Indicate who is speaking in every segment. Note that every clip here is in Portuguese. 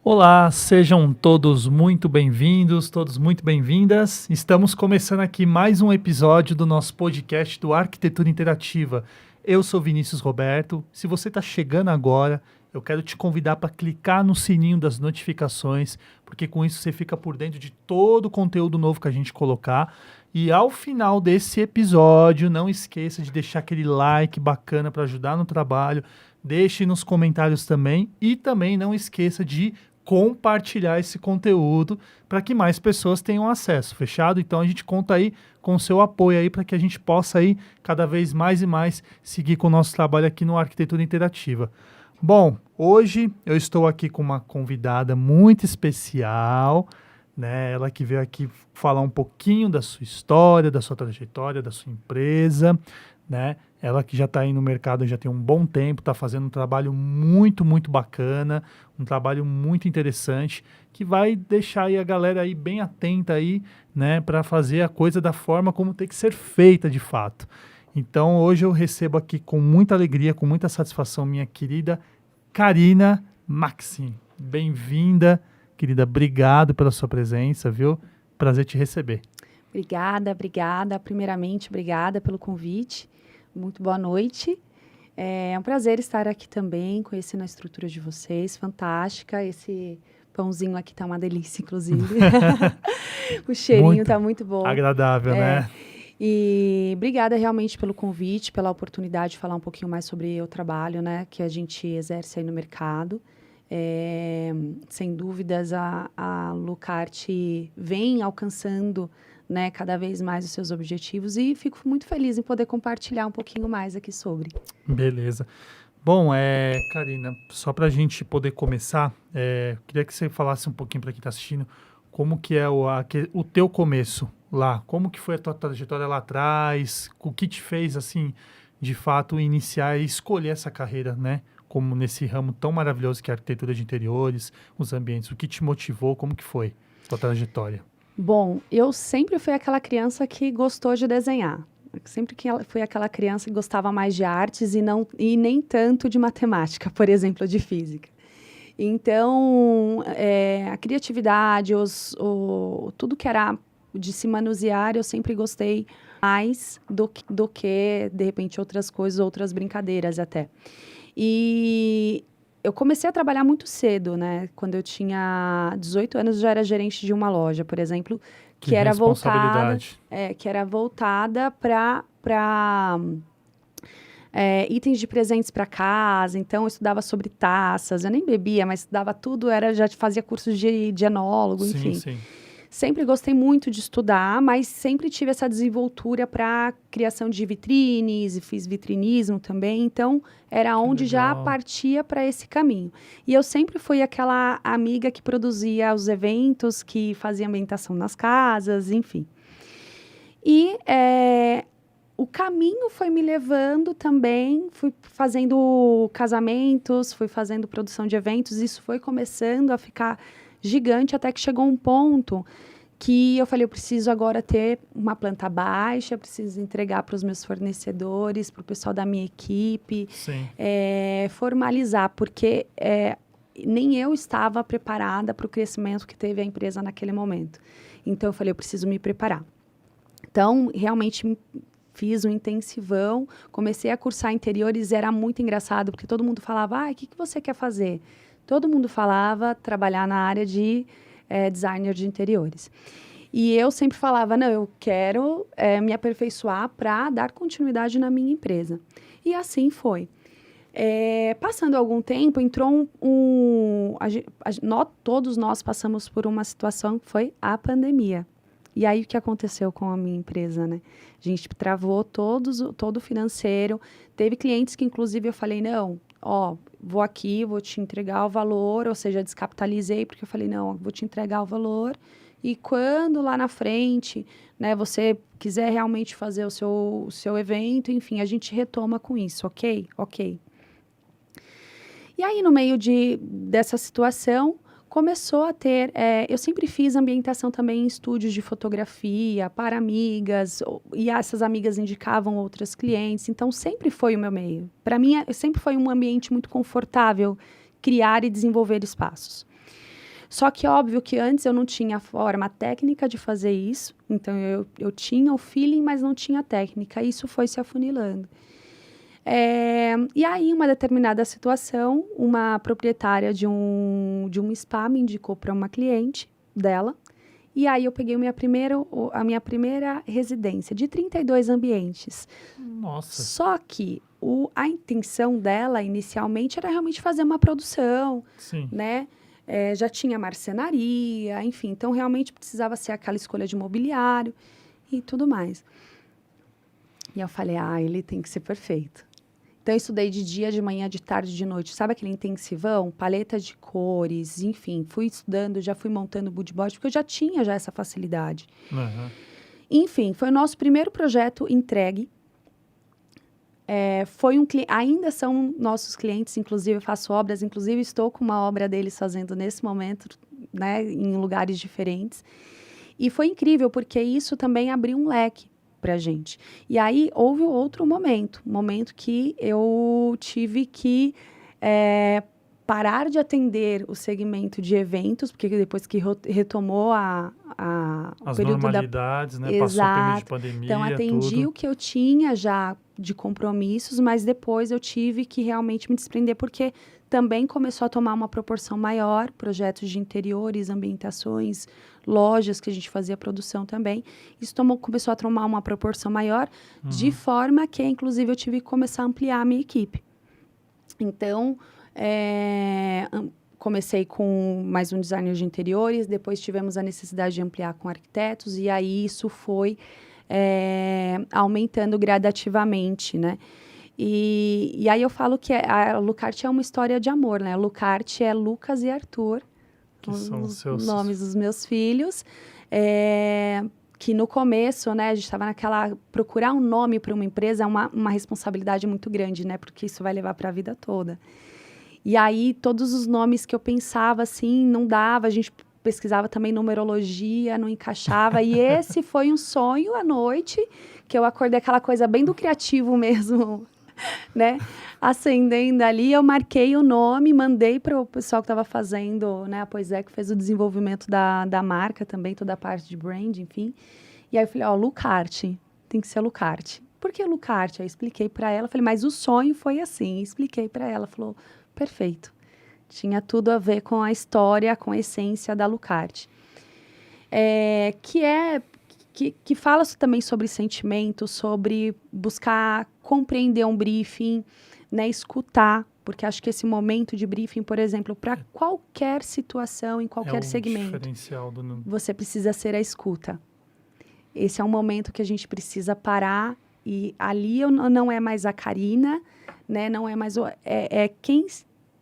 Speaker 1: Olá, sejam todos muito bem-vindos, todos muito bem-vindas. Estamos começando aqui mais um episódio do nosso podcast do Arquitetura Interativa. Eu sou Vinícius Roberto. Se você está chegando agora, eu quero te convidar para clicar no sininho das notificações, porque com isso você fica por dentro de todo o conteúdo novo que a gente colocar. E ao final desse episódio, não esqueça de deixar aquele like bacana para ajudar no trabalho. Deixe nos comentários também e também não esqueça de compartilhar esse conteúdo para que mais pessoas tenham acesso, fechado? Então a gente conta aí com o seu apoio aí para que a gente possa aí cada vez mais e mais seguir com o nosso trabalho aqui no Arquitetura Interativa. Bom, hoje eu estou aqui com uma convidada muito especial, né? Ela que veio aqui falar um pouquinho da sua história, da sua trajetória, da sua empresa, né? Ela que já está aí no mercado já tem um bom tempo, está fazendo um trabalho muito, muito bacana, um trabalho muito interessante, que vai deixar aí a galera aí bem atenta aí, né, para fazer a coisa da forma como tem que ser feita de fato. Então, hoje eu recebo aqui com muita alegria, com muita satisfação, minha querida Karina Maxim. Bem-vinda, querida, obrigado pela sua presença, viu? Prazer te receber.
Speaker 2: Obrigada. Primeiramente, obrigada pelo convite. Muito boa noite. É um prazer estar aqui também, conhecendo a estrutura de vocês. Fantástica. Esse pãozinho aqui tá uma delícia, inclusive. O cheirinho muito tá muito bom.
Speaker 1: Agradável, né?
Speaker 2: E obrigada realmente pelo convite, pela oportunidade de falar um pouquinho mais sobre o trabalho, né, que a gente exerce aí no mercado. Sem dúvidas, a Lucart vem alcançando, né, cada vez mais os seus objetivos e fico muito feliz em poder compartilhar um pouquinho mais aqui sobre.
Speaker 1: Beleza. Bom, Karina, só para a gente poder começar, queria que você falasse um pouquinho para quem está assistindo como que é o teu começo lá, como que foi a tua trajetória lá atrás, o que te fez, assim, de fato, iniciar e escolher essa carreira, né, como nesse ramo tão maravilhoso que é a arquitetura de interiores, os ambientes, o que te motivou, como que foi a tua trajetória?
Speaker 2: Bom, eu sempre fui aquela criança que gostou de desenhar. Sempre que fui aquela criança que gostava mais de artes e nem tanto de matemática, por exemplo, de física. Então, a criatividade, tudo que era de se manusear, eu sempre gostei mais do que, de repente, outras coisas, outras brincadeiras até. E eu comecei a trabalhar muito cedo, né? Quando eu tinha 18 anos, eu já era gerente de uma loja, por exemplo, que era voltada para itens de presentes para casa. Então, eu estudava sobre taças. Eu nem bebia, mas estudava tudo. Já fazia cursos de enólogo, enfim.
Speaker 1: Sim.
Speaker 2: Sempre gostei muito de estudar, mas sempre tive essa desenvoltura para criação de vitrines, e fiz vitrinismo também. Então, era onde já partia para esse caminho. E eu sempre fui aquela amiga que produzia os eventos, que fazia ambientação nas casas, enfim. E o caminho foi me levando também, fui fazendo casamentos, fui fazendo produção de eventos, isso foi começando a ficar gigante, até que chegou um ponto que eu falei, eu preciso agora ter uma planta baixa, preciso entregar para os meus fornecedores, para o pessoal da minha equipe, formalizar, porque nem eu estava preparada para o crescimento que teve a empresa naquele momento. Então, eu falei, eu preciso me preparar. Então, realmente fiz um intensivão, comecei a cursar interiores, era muito engraçado, porque todo mundo falava, o que você quer fazer? Todo mundo falava trabalhar na área de designer de interiores. E eu sempre falava, não, eu quero me aperfeiçoar para dar continuidade na minha empresa. E assim foi. Passando algum tempo, entrou todos nós passamos por uma situação que foi a pandemia. E aí, o que aconteceu com a minha empresa, né? A gente travou todo o financeiro. Teve clientes que, inclusive, eu falei, não, vou aqui, vou te entregar o valor, ou seja, descapitalizei, porque eu falei, não, vou te entregar o valor, e quando lá na frente, né, você quiser realmente fazer o seu evento, enfim, a gente retoma com isso, ok? Ok. E aí, no meio dessa situação, começou a ter... eu sempre fiz ambientação também em estúdios de fotografia, para amigas, e essas amigas indicavam outras clientes, então sempre foi o meu meio. Para mim, sempre foi um ambiente muito confortável criar e desenvolver espaços. Só que, óbvio, que antes eu não tinha a forma técnica de fazer isso, então eu tinha o feeling, mas não tinha a técnica, e isso foi se afunilando. E aí, em uma determinada situação, uma proprietária de um spa me indicou para uma cliente dela. E aí, eu peguei a minha primeira residência de 32 ambientes.
Speaker 1: Nossa.
Speaker 2: Só que a intenção dela, inicialmente, era realmente fazer uma produção,
Speaker 1: Sim.
Speaker 2: né? Já tinha marcenaria, enfim. Então, realmente, precisava ser aquela escolha de mobiliário e tudo mais. E eu falei, ele tem que ser perfeito. Então, eu estudei de dia, de manhã, de tarde, de noite. Sabe aquele intensivão? Paleta de cores, enfim. Fui estudando, já fui montando mood board, porque eu já tinha essa facilidade.
Speaker 1: Uhum.
Speaker 2: Enfim, foi o nosso primeiro projeto entregue. Ainda são nossos clientes, inclusive eu faço obras. Inclusive, estou com uma obra deles fazendo nesse momento, né, em lugares diferentes. E foi incrível, porque isso também abriu um leque pra gente. E aí, houve outro momento que eu tive que parar de atender o segmento de eventos, porque depois que retomou
Speaker 1: As
Speaker 2: período
Speaker 1: normalidades, né?
Speaker 2: Exato.
Speaker 1: Passou o período de pandemia,
Speaker 2: então, atendi
Speaker 1: tudo.
Speaker 2: o que eu tinha já de compromissos, mas depois eu tive que realmente me desprender, porque também começou a tomar uma proporção maior, projetos de interiores, ambientações, lojas que a gente fazia produção também. Isso começou a tomar uma proporção maior, de forma que, inclusive, eu tive que começar a ampliar a minha equipe. Então, comecei com mais um designer de interiores, depois tivemos a necessidade de ampliar com arquitetos, e aí isso foi aumentando gradativamente, né? E aí eu falo que a Lucarte é uma história de amor, né? Lucarte é Lucas e Arthur,
Speaker 1: Que são os seus
Speaker 2: nomes dos meus filhos, que no começo, né, a gente estava procurar um nome para uma empresa é uma responsabilidade muito grande, né? Porque isso vai levar para a vida toda. E aí, todos os nomes que eu pensava, assim, não dava, a gente pesquisava também numerologia, não encaixava, e esse foi um sonho à noite, que eu acordei aquela coisa bem do criativo mesmo, né? Acendendo ali, eu marquei o nome, mandei para o pessoal que estava fazendo, né? A Poisé, que fez o desenvolvimento da marca também, toda a parte de brand, enfim. E aí eu falei, Lucarte, tem que ser Lucarte. Por que Lucarte? Aí eu expliquei para ela, falei, mas o sonho foi assim. Expliquei para ela, falou, perfeito. Tinha tudo a ver com a história, com a essência da Lucarte. Que fala também sobre sentimento, sobre buscar compreender um briefing, né, escutar, porque acho que esse momento de briefing, por exemplo, para qualquer situação, em qualquer segmento,
Speaker 1: diferencial
Speaker 2: você precisa ser a escuta. Esse é um momento que a gente precisa parar, e ali não é mais a Karina, né, não é mais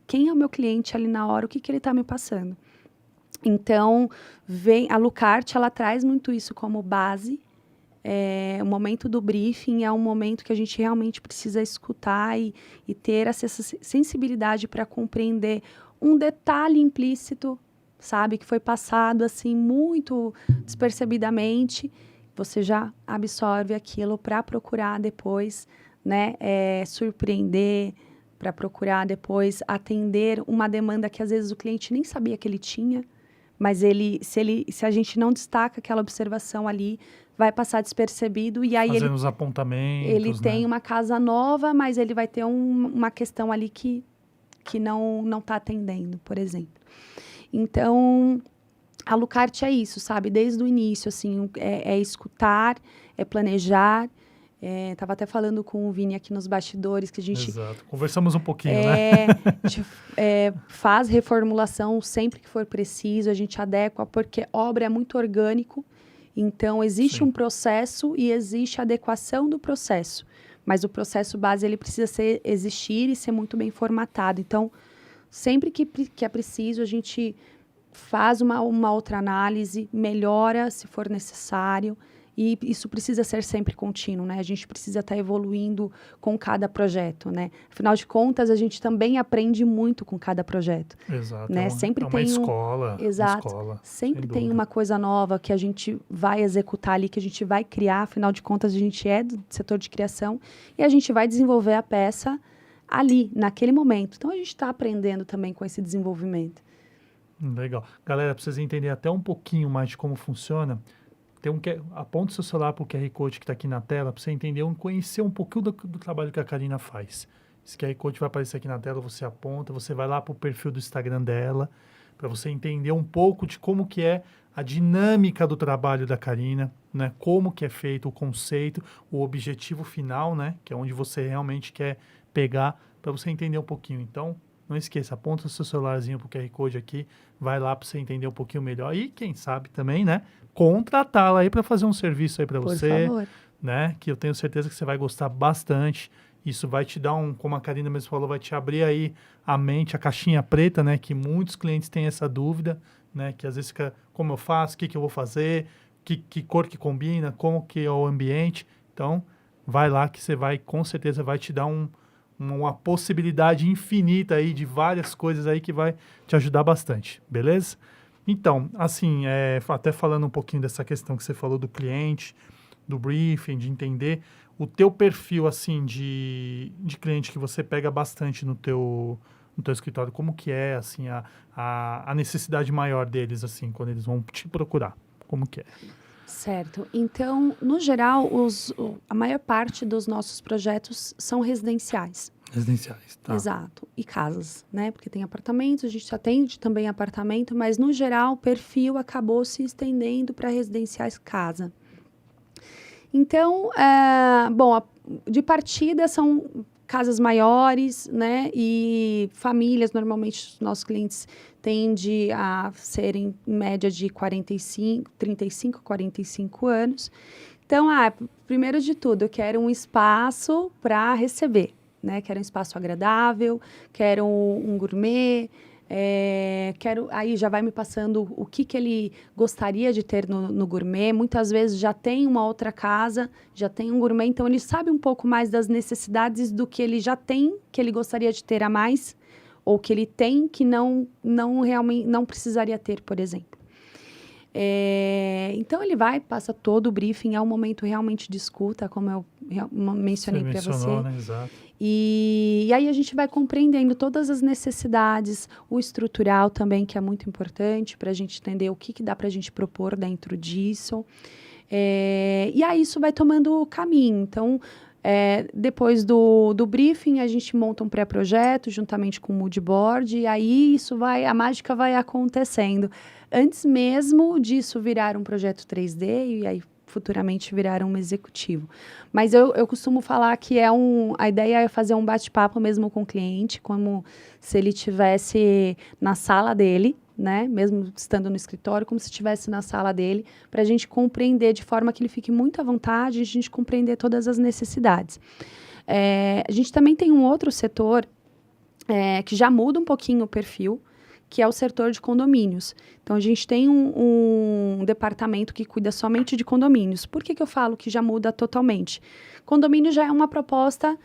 Speaker 2: quem é o meu cliente ali na hora, o que ele está me passando. Então, a Lucarte, ela traz muito isso como base. O momento do briefing é um momento que a gente realmente precisa escutar e ter essa sensibilidade para compreender um detalhe implícito, sabe? Que foi passado, assim, muito despercebidamente. Você já absorve aquilo para procurar depois, né? Surpreender, para procurar depois atender uma demanda que, às vezes, o cliente nem sabia que ele tinha. Mas se a gente não destaca aquela observação ali, vai passar despercebido. E aí
Speaker 1: fazendo os apontamentos,
Speaker 2: ele
Speaker 1: né?
Speaker 2: tem uma casa nova, mas ele vai ter uma questão ali que não está atendendo, por exemplo. Então, a Lucarte é isso, sabe? Desde o início, assim, escutar, planejar. Tava até falando com o Vini aqui nos bastidores, que a gente...
Speaker 1: Exato. Conversamos um pouquinho, né?
Speaker 2: A gente faz reformulação sempre que for preciso, a gente adequa, porque obra é muito orgânico, então existe um processo e existe a adequação do processo. mas o processo base ele precisa existir e ser muito bem formatado. Então, sempre que é preciso, a gente faz uma outra análise, melhora se for necessário, e isso precisa ser sempre contínuo, né? A gente precisa estar evoluindo com cada projeto, né? Afinal de contas, a gente também aprende muito com cada projeto.
Speaker 1: Exato,
Speaker 2: né?
Speaker 1: Sempre tem escola.
Speaker 2: Exato.
Speaker 1: Uma escola,
Speaker 2: sempre tem uma coisa nova que a gente vai executar ali, que a gente vai criar. Afinal de contas, a gente é do setor de criação e a gente vai desenvolver a peça ali, naquele momento. Então, a gente está aprendendo também com esse desenvolvimento.
Speaker 1: Legal. Galera, para vocês entenderem até um pouquinho mais de como funciona, aponta o seu celular para o QR Code que está aqui na tela, para você entender, conhecer um pouquinho do trabalho que a Karina faz. Esse QR Code vai aparecer aqui na tela, você aponta, você vai lá para o perfil do Instagram dela, para você entender um pouco de como que é a dinâmica do trabalho da Karina, né? Como que é feito o conceito, o objetivo final, né? Que é onde você realmente quer pegar, para você entender um pouquinho. Então, não esqueça, aponta o seu celularzinho para o QR Code aqui, vai lá para você entender um pouquinho melhor e, quem sabe também, né? Contratá-la aí para fazer um serviço aí para você.
Speaker 2: Por favor.
Speaker 1: Né? Que eu tenho certeza que você vai gostar bastante. Isso vai te dar como a Karina mesmo falou, vai te abrir aí a mente, a caixinha preta, né? Que muitos clientes têm essa dúvida, né? Que às vezes fica, como eu faço, o que eu vou fazer, que cor que combina, como que é o ambiente. Então, vai lá que você vai, com certeza, vai te dar uma possibilidade infinita aí de várias coisas aí que vai te ajudar bastante, beleza? Então, assim, até falando um pouquinho dessa questão que você falou do cliente, do briefing, de entender o teu perfil, assim, de cliente que você pega bastante no teu escritório, como que é, assim, a necessidade maior deles, assim, quando eles vão te procurar, como que é?
Speaker 2: Certo. Então, no geral, a maior parte dos nossos projetos são residenciais.
Speaker 1: Residenciais, tá.
Speaker 2: Exato. E casas, né? Porque tem apartamentos, a gente atende também apartamento, mas, no geral, o perfil acabou se estendendo para residenciais casa. Então, de partida são casas maiores, né? E famílias, normalmente, os nossos clientes tendem a serem em média de 35, 45 anos. Então, primeiro de tudo, eu quero um espaço para receber, né? Quero um espaço agradável, quero um gourmet, aí já vai me passando o que ele gostaria de ter no gourmet. Muitas vezes já tem uma outra casa, já tem um gourmet, então ele sabe um pouco mais das necessidades do que ele já tem, que ele gostaria de ter a mais, ou que ele tem que não realmente não precisaria ter, por exemplo. Então ele passa todo o briefing, é um momento realmente de escuta, como eu mencionei para você.
Speaker 1: Né? Exato.
Speaker 2: E aí a gente vai compreendendo todas as necessidades, o estrutural também, que é muito importante para a gente entender o que dá para a gente propor dentro disso. E aí isso vai tomando o caminho. Então, depois do briefing, a gente monta um pré-projeto juntamente com o mood board, e aí a mágica vai acontecendo. Antes mesmo disso virar um projeto 3D, e aí futuramente virar um executivo. Mas eu costumo falar que a ideia é fazer um bate-papo mesmo com o cliente, como se ele estivesse na sala dele, né? Mesmo estando no escritório, como se estivesse na sala dele, para a gente compreender de forma que ele fique muito à vontade, a gente compreender todas as necessidades. A gente também tem um outro setor que já muda um pouquinho o perfil, que é o setor de condomínios. Então, a gente tem um departamento que cuida somente de condomínios. Por que eu falo que já muda totalmente? Condomínio já é uma proposta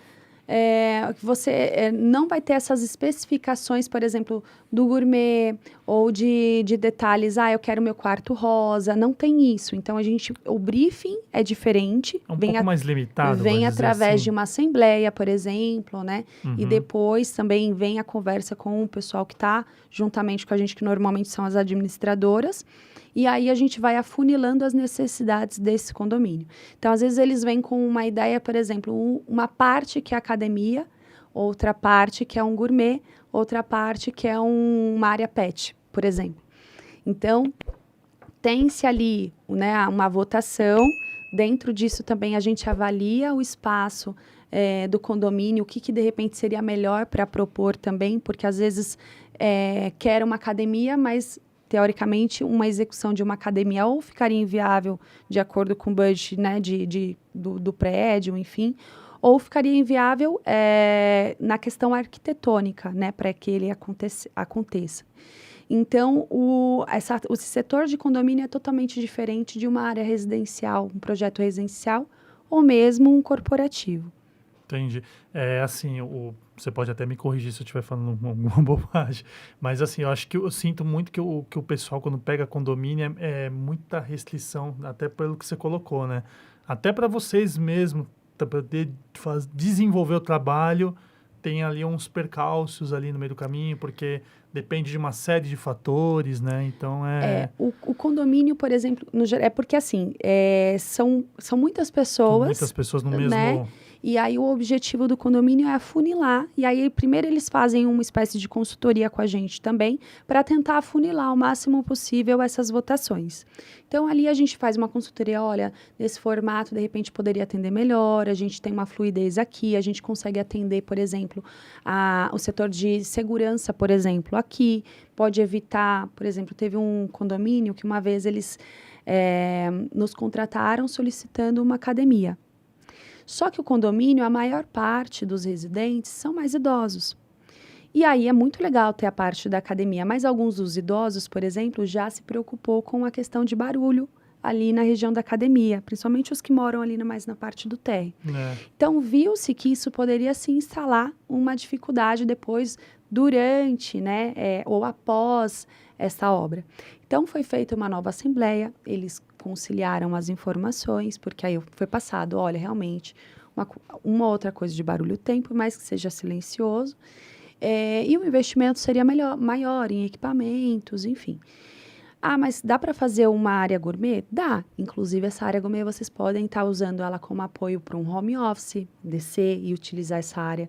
Speaker 2: que você não vai ter essas especificações, por exemplo, do gourmet ou de detalhes, eu quero meu quarto rosa, não tem isso. Então, o briefing é diferente.
Speaker 1: É um pouco mais limitado.
Speaker 2: Vem através de uma assembleia, por exemplo, né?
Speaker 1: Uhum.
Speaker 2: E depois também vem a conversa com o pessoal que está juntamente com a gente, que normalmente são as administradoras. E aí a gente vai afunilando as necessidades desse condomínio. Então, às vezes, eles vêm com uma ideia, por exemplo, uma parte que é academia, outra parte que é um gourmet, outra parte que é uma área pet, por exemplo. Então, tem-se ali, né, uma votação. Dentro disso também a gente avalia o espaço do condomínio, o que de repente seria melhor para propor também, porque às vezes quer uma academia, mas teoricamente, uma execução de uma academia ou ficaria inviável de acordo com o budget, né, do prédio, enfim, ou ficaria inviável na questão arquitetônica, né, para que ele aconteça. Então, o setor de condomínio é totalmente diferente de uma área residencial, um projeto residencial, ou mesmo um corporativo.
Speaker 1: Entendi. Assim, você pode até me corrigir se eu estiver falando alguma bobagem, mas assim, eu acho que eu sinto muito que o pessoal, quando pega condomínio, é muita restrição, até pelo que você colocou, né? Até para vocês mesmo, para poder desenvolver o trabalho, tem ali uns percalços ali no meio do caminho, porque depende de uma série de fatores, né? Então,
Speaker 2: o condomínio, por exemplo, é porque assim, são muitas pessoas.
Speaker 1: São muitas pessoas no mesmo...
Speaker 2: Né? E aí o objetivo do condomínio é afunilar. E aí primeiro eles fazem uma espécie de consultoria com a gente também, para tentar afunilar o máximo possível essas votações. Então ali a gente faz uma consultoria, olha, nesse formato de repente poderia atender melhor, a gente tem uma fluidez aqui, a gente consegue atender, por exemplo, o setor de segurança, por exemplo, aqui, pode evitar, por exemplo, teve um condomínio que uma vez eles nos contrataram solicitando uma academia. Só que o condomínio, a maior parte dos residentes são mais idosos. E aí é muito legal ter a parte da academia, mas alguns dos idosos, por exemplo, já se preocupou com a questão de barulho ali na região da academia, principalmente os que moram ali mais na parte do térreo. Então, viu-se que isso poderia se instalar uma dificuldade depois, durante, né, ou após essa obra. Então, foi feita uma nova assembleia, eles conciliaram as informações, porque aí foi passado, olha, realmente, uma outra coisa de barulho tem, por mais que seja silencioso, e o investimento seria maior em equipamentos, enfim. Ah, mas dá para fazer uma área gourmet? Dá. Inclusive, essa área gourmet, vocês podem estar usando ela como apoio para um home office, descer e utilizar essa área.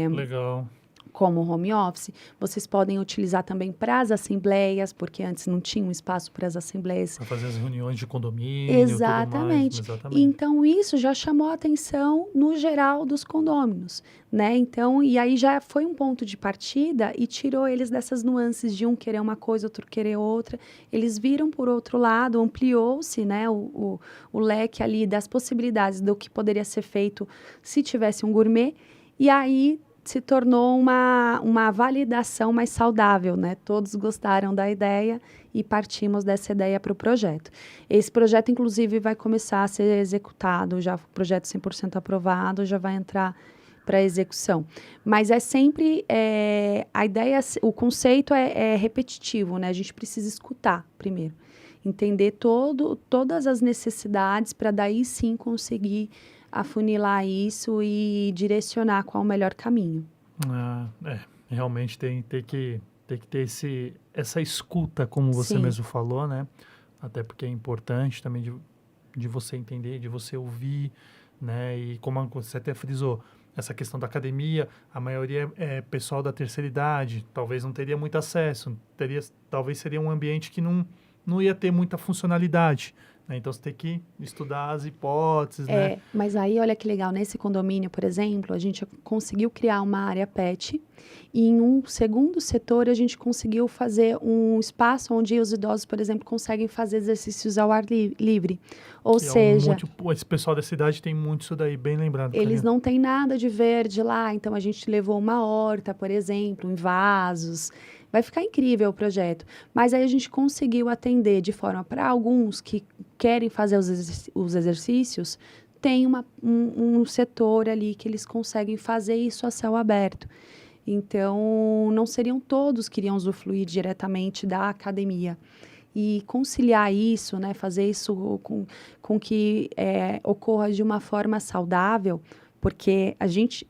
Speaker 1: Legal.
Speaker 2: Como home office. Vocês podem utilizar também para as assembleias, porque antes não tinha um espaço para as assembleias.
Speaker 1: Para fazer as reuniões de condomínio.
Speaker 2: Exatamente.
Speaker 1: Tudo mais, exatamente.
Speaker 2: Então, isso já chamou a atenção no geral dos condôminos, né? Então, e aí já foi um ponto de partida e tirou eles dessas nuances de um querer uma coisa, outro querer outra. Eles viram por outro lado, ampliou-se, né, o leque ali das possibilidades do que poderia ser feito se tivesse um gourmet. E aí se tornou uma validação mais saudável, né? Todos gostaram da ideia e partimos dessa ideia para o projeto. Esse projeto, inclusive, vai começar a ser executado, já o projeto 100% aprovado, já vai entrar para execução. Mas é sempre, a ideia, o conceito é repetitivo, né? A gente precisa escutar primeiro, entender todas as necessidades para daí sim conseguir afunilar isso e direcionar qual o melhor caminho.
Speaker 1: Realmente tem que ter essa escuta, como você mesmo falou, né? Até porque é importante também de você entender, de você ouvir, né? E como você até frisou, essa questão da academia, a maioria é pessoal da terceira idade, talvez não teria muito acesso, talvez seria um ambiente que não ia ter muita funcionalidade. Então, você tem que estudar as hipóteses, né?
Speaker 2: Mas aí, olha que legal, nesse condomínio, por exemplo, a gente conseguiu criar uma área PET e em um segundo setor a gente conseguiu fazer um espaço onde os idosos, por exemplo, conseguem fazer exercícios ao ar livre. Ou seja...
Speaker 1: esse pessoal da cidade tem muito isso daí, bem lembrado.
Speaker 2: Eles não têm nada de verde lá, então a gente levou uma horta, por exemplo, em vasos. Vai ficar incrível o projeto. Mas aí a gente conseguiu atender de forma para alguns que querem fazer os exercícios, tem um setor ali que eles conseguem fazer isso a céu aberto. Então, não seriam todos que iriam usufruir diretamente da academia. E conciliar isso, né, fazer isso com que ocorra de uma forma saudável, porque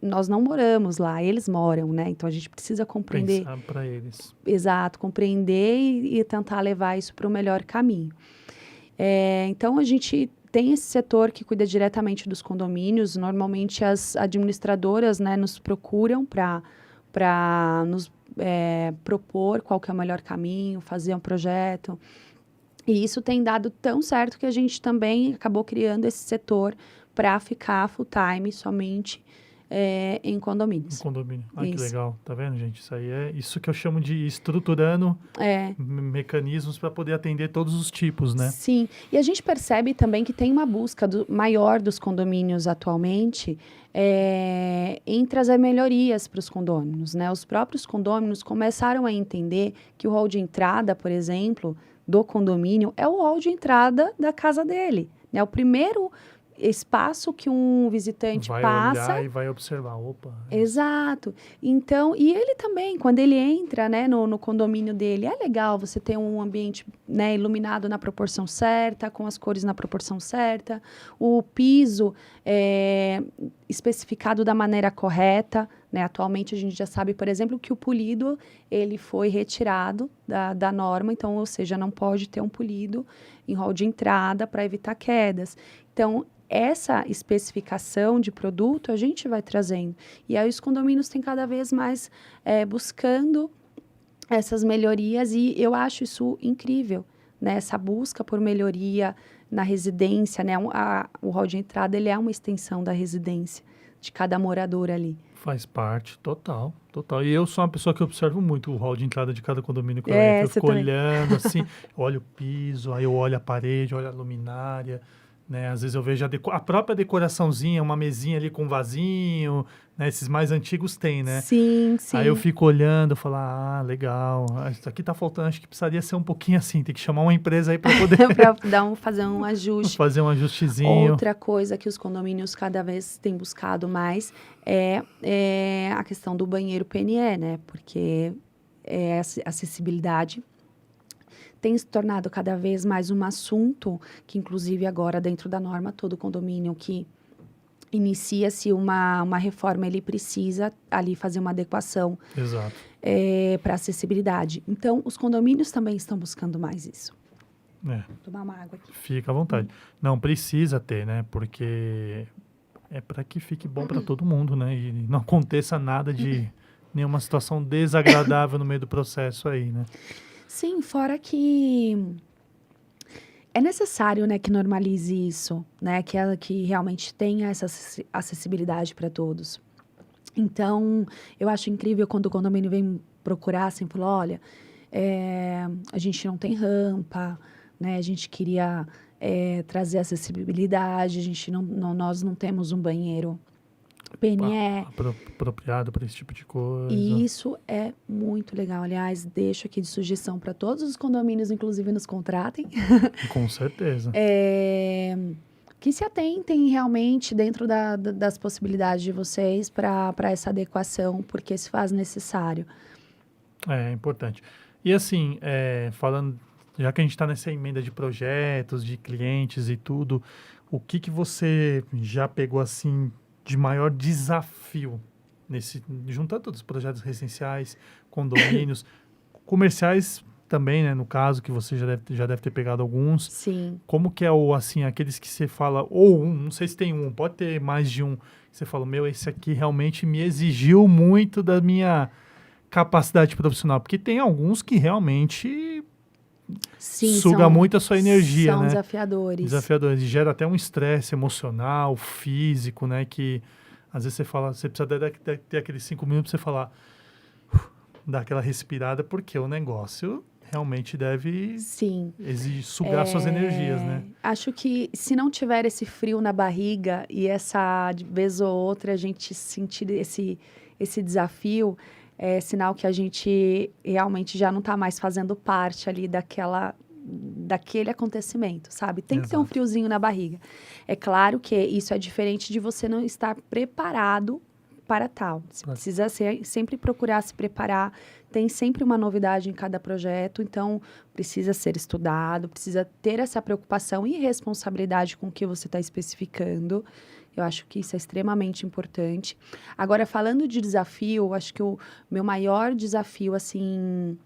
Speaker 2: nós não moramos lá, eles moram, né? Então, a gente precisa compreender...
Speaker 1: Pensar para eles.
Speaker 2: Exato, compreender e tentar levar isso para o melhor caminho. Então, a gente tem esse setor que cuida diretamente dos condomínios. Normalmente, as administradoras, né, nos procuram para nos propor qual que é o melhor caminho, fazer um projeto. E isso tem dado tão certo que a gente também acabou criando esse setor para ficar full time somente em condomínios.
Speaker 1: Um condomínio. Ah, que
Speaker 2: Isso.
Speaker 1: legal. Tá vendo, gente? Isso aí é isso que eu chamo de estruturando mecanismos para poder atender todos os tipos, né?
Speaker 2: Sim. E a gente percebe também que tem uma busca maior dos condomínios atualmente em trazer melhorias para os condôminos, né? Os próprios condôminos começaram a entender que o hall de entrada, por exemplo, do condomínio é o hall de entrada da casa dele, né? O primeiro espaço que um visitante
Speaker 1: Vai
Speaker 2: passa.
Speaker 1: olhar e vai observar. Opa.
Speaker 2: Exato. Então, e ele também, quando ele entra, né, no condomínio dele, é legal você ter um ambiente, né, iluminado na proporção certa, com as cores na proporção certa, o piso especificado da maneira correta, né? Atualmente a gente já sabe, por exemplo, que o polido ele foi retirado da norma, então, ou seja, não pode ter um polido em hall de entrada para evitar quedas. Então, essa especificação de produto a gente vai trazendo. E aí os condomínios têm cada vez mais buscando essas melhorias e eu acho isso incrível, né? Essa busca por melhoria na residência, né? O hall de entrada ele é uma extensão da residência de cada morador ali.
Speaker 1: Faz parte, total, total. E eu sou uma pessoa que observo muito o hall de entrada de cada condomínio que eu entro. Eu fico olhando assim, olho o piso, aí eu olho a parede, olho a luminária, né? Às vezes eu vejo a própria decoraçãozinha, uma mesinha ali com um vasinho, né? Esses mais antigos tem, né?
Speaker 2: Sim, sim.
Speaker 1: Aí eu fico olhando, falo, legal, isso aqui tá faltando, acho que precisaria ser um pouquinho assim, tem que chamar uma empresa aí para poder
Speaker 2: fazer um ajuste.
Speaker 1: Fazer um ajustezinho.
Speaker 2: Outra coisa que os condomínios cada vez têm buscado mais é a questão do banheiro PNE, né? Porque a acessibilidade tem se tornado cada vez mais um assunto que, inclusive, agora, dentro da norma, todo condomínio que inicia-se uma reforma, ele precisa ali fazer uma adequação para acessibilidade. Então, os condomínios também estão buscando mais isso. Vou tomar uma água aqui.
Speaker 1: Fica à vontade. Não, precisa ter, né? Porque é para que fique bom para todo mundo, né? E não aconteça nada de nenhuma situação desagradável no meio do processo aí, né?
Speaker 2: Sim, fora que é necessário, né, que normalize isso, né, que realmente tenha essa acessibilidade para todos. Então, eu acho incrível quando o condomínio vem procurar, assim, falou, olha, a gente não tem rampa, né, a gente queria trazer acessibilidade, nós não temos um banheiro PNE.
Speaker 1: Apropriado para esse tipo de coisa.
Speaker 2: E isso é muito legal. Aliás, deixo aqui de sugestão para todos os condomínios, inclusive nos contratem.
Speaker 1: Com certeza.
Speaker 2: Que se atentem realmente dentro das possibilidades de vocês para essa adequação, porque se faz necessário.
Speaker 1: É importante. E assim, falando, já que a gente está nessa emenda de projetos, de clientes e tudo, o que você já pegou assim de maior desafio juntando todos os projetos residenciais, condomínios, comerciais também, né? No caso, que você já deve ter pegado alguns.
Speaker 2: Sim.
Speaker 1: Como que é aqueles que você fala, não sei se tem pode ter mais de um, que você fala, esse aqui realmente me exigiu muito da minha capacidade profissional, porque tem alguns que realmente suga muito a sua energia,
Speaker 2: são
Speaker 1: né?
Speaker 2: Desafiadores.
Speaker 1: E gera até um estresse emocional, físico, né? Que às vezes você precisa ter aqueles 5 minutos para você falar, dar aquela respirada, porque o negócio realmente deve sugar suas energias, né?
Speaker 2: Acho que se não tiver esse frio na barriga e essa, de vez ou outra, a gente sentir esse desafio, é sinal que a gente realmente já não está mais fazendo parte ali daquele acontecimento, sabe? Tem que ter um friozinho na barriga. É claro que isso é diferente de você não estar preparado para tal. Você precisa sempre procurar se preparar. Tem sempre uma novidade em cada projeto, então precisa ser estudado, precisa ter essa preocupação e responsabilidade com o que você está especificando. Eu acho que isso é extremamente importante. Agora, falando de desafio, acho que o meu maior desafio, assim,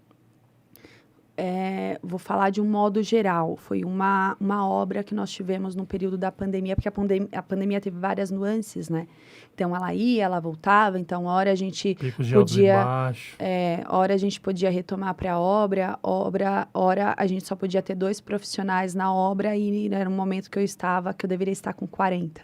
Speaker 2: vou falar de um modo geral. Foi uma obra que nós tivemos no período da pandemia, porque a pandemia teve várias nuances, né? Então, ela ia, ela voltava. Então, hora a gente hora a gente podia retomar para a obra, hora a gente só podia ter 2 profissionais na obra e era um momento que eu deveria estar com 40.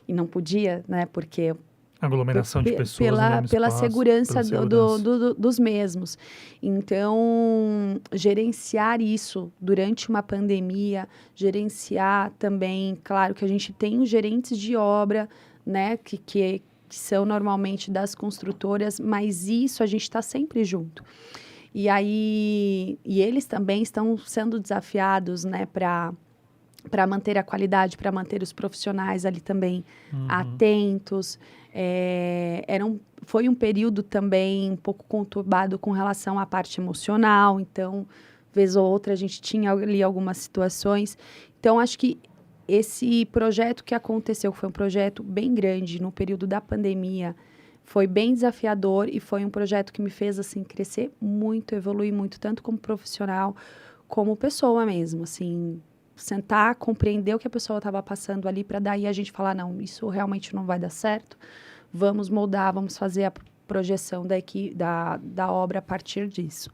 Speaker 2: E não podia, né? Porque
Speaker 1: Aglomeração de pessoas no mesmo
Speaker 2: pela
Speaker 1: espaço,
Speaker 2: segurança,
Speaker 1: pela
Speaker 2: dos mesmos. Então, gerenciar isso durante uma pandemia, gerenciar também, claro que a gente tem os gerentes de obra, né, que são normalmente das construtoras, mas isso a gente está sempre junto. E aí, e eles também estão sendo desafiados, né, para manter a qualidade, para manter os profissionais ali também atentos. Foi um período também um pouco conturbado com relação à parte emocional, então, vez ou outra, a gente tinha ali algumas situações. Então, acho que esse projeto que aconteceu, que foi um projeto bem grande no período da pandemia, foi bem desafiador e foi um projeto que me fez, assim, crescer muito, evoluir muito, tanto como profissional, como pessoa mesmo, assim, sentar, compreender o que a pessoa estava passando ali, para daí a gente falar, não, isso realmente não vai dar certo, vamos moldar, vamos fazer a projeção da obra a partir disso.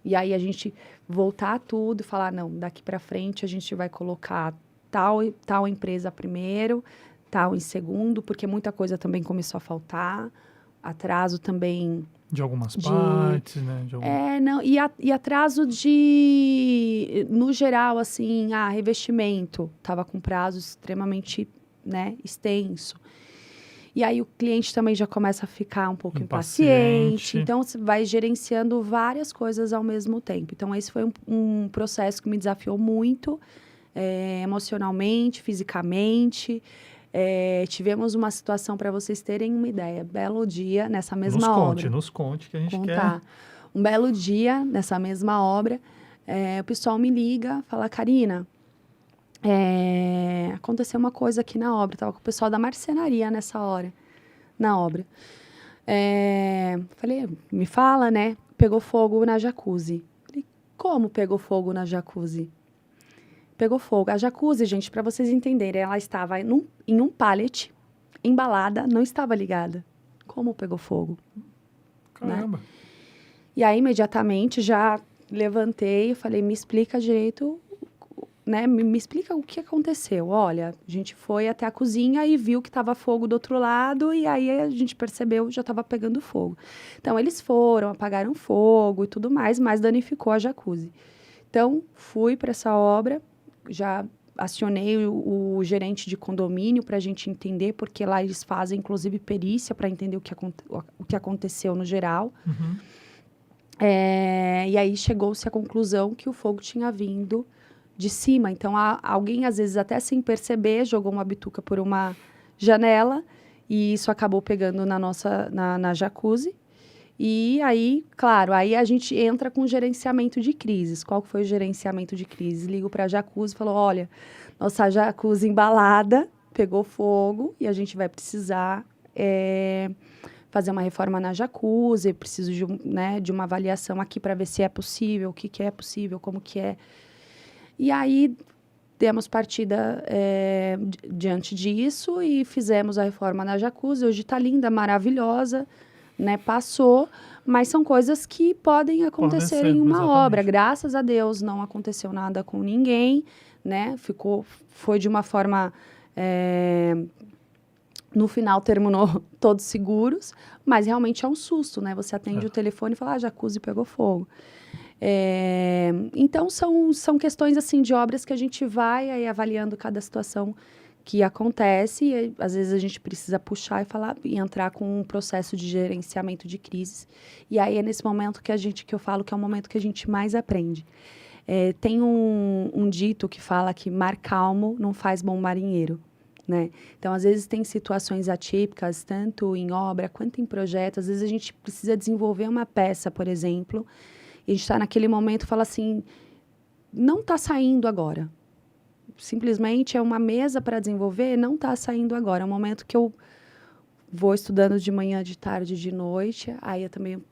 Speaker 2: E aí a gente voltar tudo e falar, não, daqui para frente a gente vai colocar tal empresa primeiro, tal em segundo, porque muita coisa também começou a faltar, atraso também
Speaker 1: de algumas partes, né?
Speaker 2: Não, e atraso no geral, assim, revestimento, estava com prazo extremamente, né, extenso. E aí o cliente também já começa a ficar um pouco impaciente. Então, você vai gerenciando várias coisas ao mesmo tempo. Então, esse foi um processo que me desafiou muito, emocionalmente, fisicamente. Tivemos uma situação, para vocês terem uma ideia, belo dia, nessa mesma obra.
Speaker 1: Nos conte, que a gente quer.
Speaker 2: Um belo dia, nessa mesma obra, o pessoal me liga, fala, Karina, aconteceu uma coisa aqui na obra. Estava com o pessoal da marcenaria nessa hora, na obra. Falei, me fala, né? Pegou fogo na jacuzzi. Falei, como pegou fogo na jacuzzi? Pegou fogo. A jacuzzi, gente, para vocês entenderem, ela estava em um pallet, embalada, não estava ligada. Como pegou fogo?
Speaker 1: Caramba!
Speaker 2: Né? E aí, imediatamente, já levantei e falei, me explica direito, né? Me explica o que aconteceu. Olha, a gente foi até a cozinha e viu que estava fogo do outro lado, e aí a gente percebeu que já estava pegando fogo. Então, eles foram, apagaram fogo e tudo mais, mas danificou a jacuzzi. Então, fui para essa obra, já acionei o gerente de condomínio para a gente entender, porque lá eles fazem, inclusive, perícia para entender o que aconteceu no geral. E aí chegou-se à conclusão que o fogo tinha vindo de cima. Então, alguém, às vezes, até sem perceber, jogou uma bituca por uma janela e isso acabou pegando na jacuzzi. E aí, claro, aí a gente entra com gerenciamento de crises. Qual que foi o gerenciamento de crises? Ligo para a jacuzzi e falo, olha, nossa jacuzzi embalada pegou fogo e a gente vai precisar fazer uma reforma na jacuzzi, preciso de uma avaliação aqui para ver se é possível, o que é possível, como que é. E aí, demos partida diante disso e fizemos a reforma na jacuzzi. Hoje está linda, maravilhosa, né? Passou, mas são coisas que podem acontecer em uma obra. Graças a Deus, não aconteceu nada com ninguém, né? Foi de uma forma... No final, terminou todos seguros, mas realmente é um susto, né? Você atende o telefone e fala, jacuzzi pegou fogo. Então, são questões, assim, de obras que a gente vai aí avaliando cada situação que acontece. E, às vezes, a gente precisa puxar e entrar com um processo de gerenciamento de crises. E aí, é nesse momento que eu falo que é o momento que a gente mais aprende. Tem um dito que fala que mar calmo não faz bom marinheiro. Né? Então, às vezes, tem situações atípicas, tanto em obra quanto em projeto. Às vezes, a gente precisa desenvolver uma peça, por exemplo, e a gente está naquele momento e fala assim, não está saindo agora. Simplesmente é uma mesa para desenvolver, não está saindo agora. É um momento que eu vou estudando de manhã, de tarde, de noite, aí eu também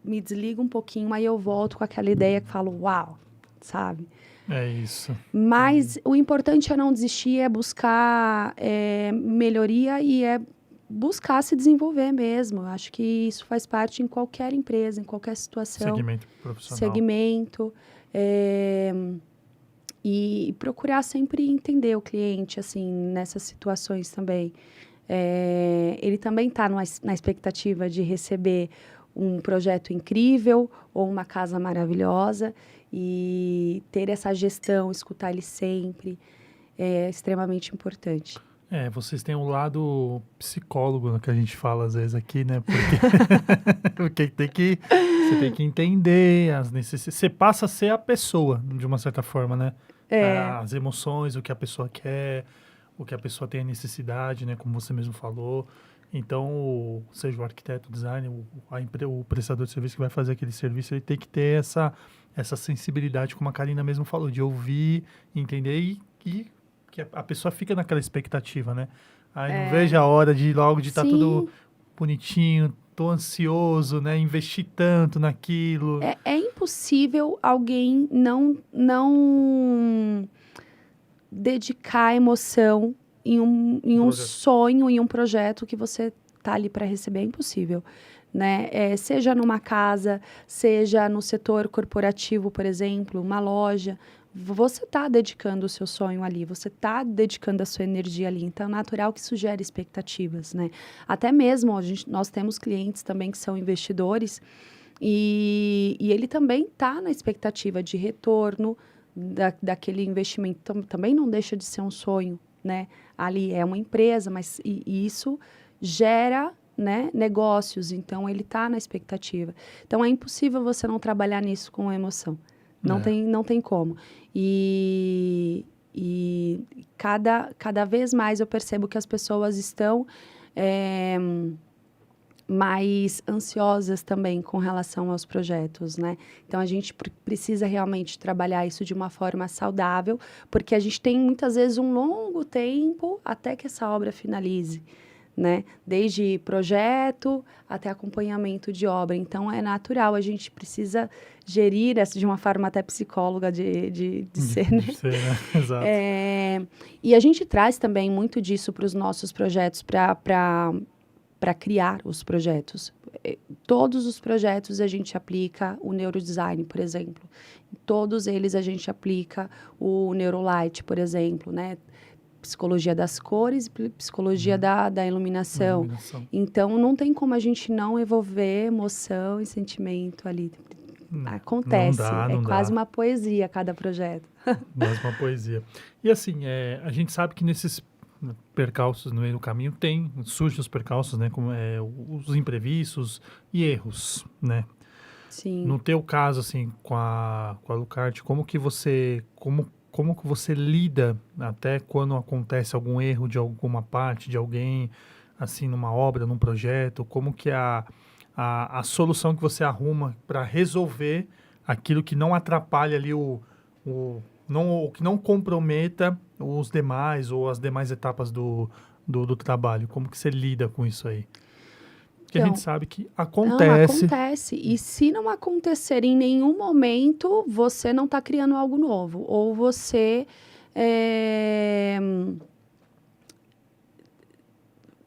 Speaker 2: me desligo um pouquinho, aí eu volto com aquela ideia que falo, uau, sabe?
Speaker 1: É isso.
Speaker 2: Mas o importante é não desistir, é buscar melhoria e buscar se desenvolver mesmo. Eu acho que isso faz parte em qualquer empresa, em qualquer situação.
Speaker 1: Segmento profissional.
Speaker 2: Segmento. E procurar sempre entender o cliente, assim, nessas situações também. Ele também está na expectativa de receber um projeto incrível ou uma casa maravilhosa, e ter essa gestão, escutar ele sempre, é extremamente importante.
Speaker 1: Vocês têm um lado psicólogo, que a gente fala às vezes aqui, né? Porque, porque você tem que entender as necessidades. Você passa a ser a pessoa, de uma certa forma, né? As emoções, o que a pessoa quer, o que a pessoa tem a necessidade, né? Como você mesmo falou. Então, seja o arquiteto, o designer, o prestador de serviço que vai fazer aquele serviço, ele tem que ter essa sensibilidade, como a Karina mesmo falou, de ouvir, entender e que a pessoa fica naquela expectativa, né? Não vejo a hora de logo de estar tudo bonitinho, tô ansioso, né? Investir tanto naquilo.
Speaker 2: É impossível alguém não dedicar emoção em um sonho, em um projeto que você tá ali para receber. É impossível, né? Seja numa casa, seja no setor corporativo, por exemplo, uma loja. Você está dedicando o seu sonho ali, você está dedicando a sua energia ali. Então, é natural que isso gere expectativas, né? Até mesmo, nós temos clientes também que são investidores e ele também está na expectativa de retorno daquele investimento. Então, também não deixa de ser um sonho, né? Ali é uma empresa, mas e isso gera, né, negócios. Então, ele está na expectativa. Então, é impossível você não trabalhar nisso com emoção. Não tem como. E cada vez mais eu percebo que as pessoas estão mais ansiosas também com relação aos projetos, né? Então, a gente precisa realmente trabalhar isso de uma forma saudável, porque a gente tem, muitas vezes, um longo tempo até que essa obra finalize, né? Desde projeto até acompanhamento de obra. Então, é natural, a gente precisa gerir essa de uma forma até psicóloga de ser, né?
Speaker 1: De ser, né? Exato.
Speaker 2: E a gente traz também muito disso para os nossos projetos, para criar os projetos. Todos os projetos a gente aplica o neurodesign, por exemplo. Em todos eles a gente aplica o Neurolight, por exemplo, né? Psicologia das cores, psicologia da iluminação. Então, não tem como a gente não envolver emoção e sentimento ali. Acontece. Não dá. Quase uma poesia cada projeto.
Speaker 1: Quase uma poesia. E assim, a gente sabe que nesses percalços no meio do caminho surgem os percalços, né? Como os imprevistos e erros, né?
Speaker 2: Sim.
Speaker 1: No teu caso, assim, com a Lucarte, como que você lida até quando acontece algum erro de alguma parte, de alguém, assim, numa obra, num projeto? Como que a solução que você arruma para resolver aquilo que não atrapalha ali que não comprometa os demais ou as demais etapas do trabalho? Como que você lida com isso aí? Porque a gente sabe que acontece.
Speaker 2: Não, acontece. E se não acontecer em nenhum momento, você não está criando algo novo. Ou você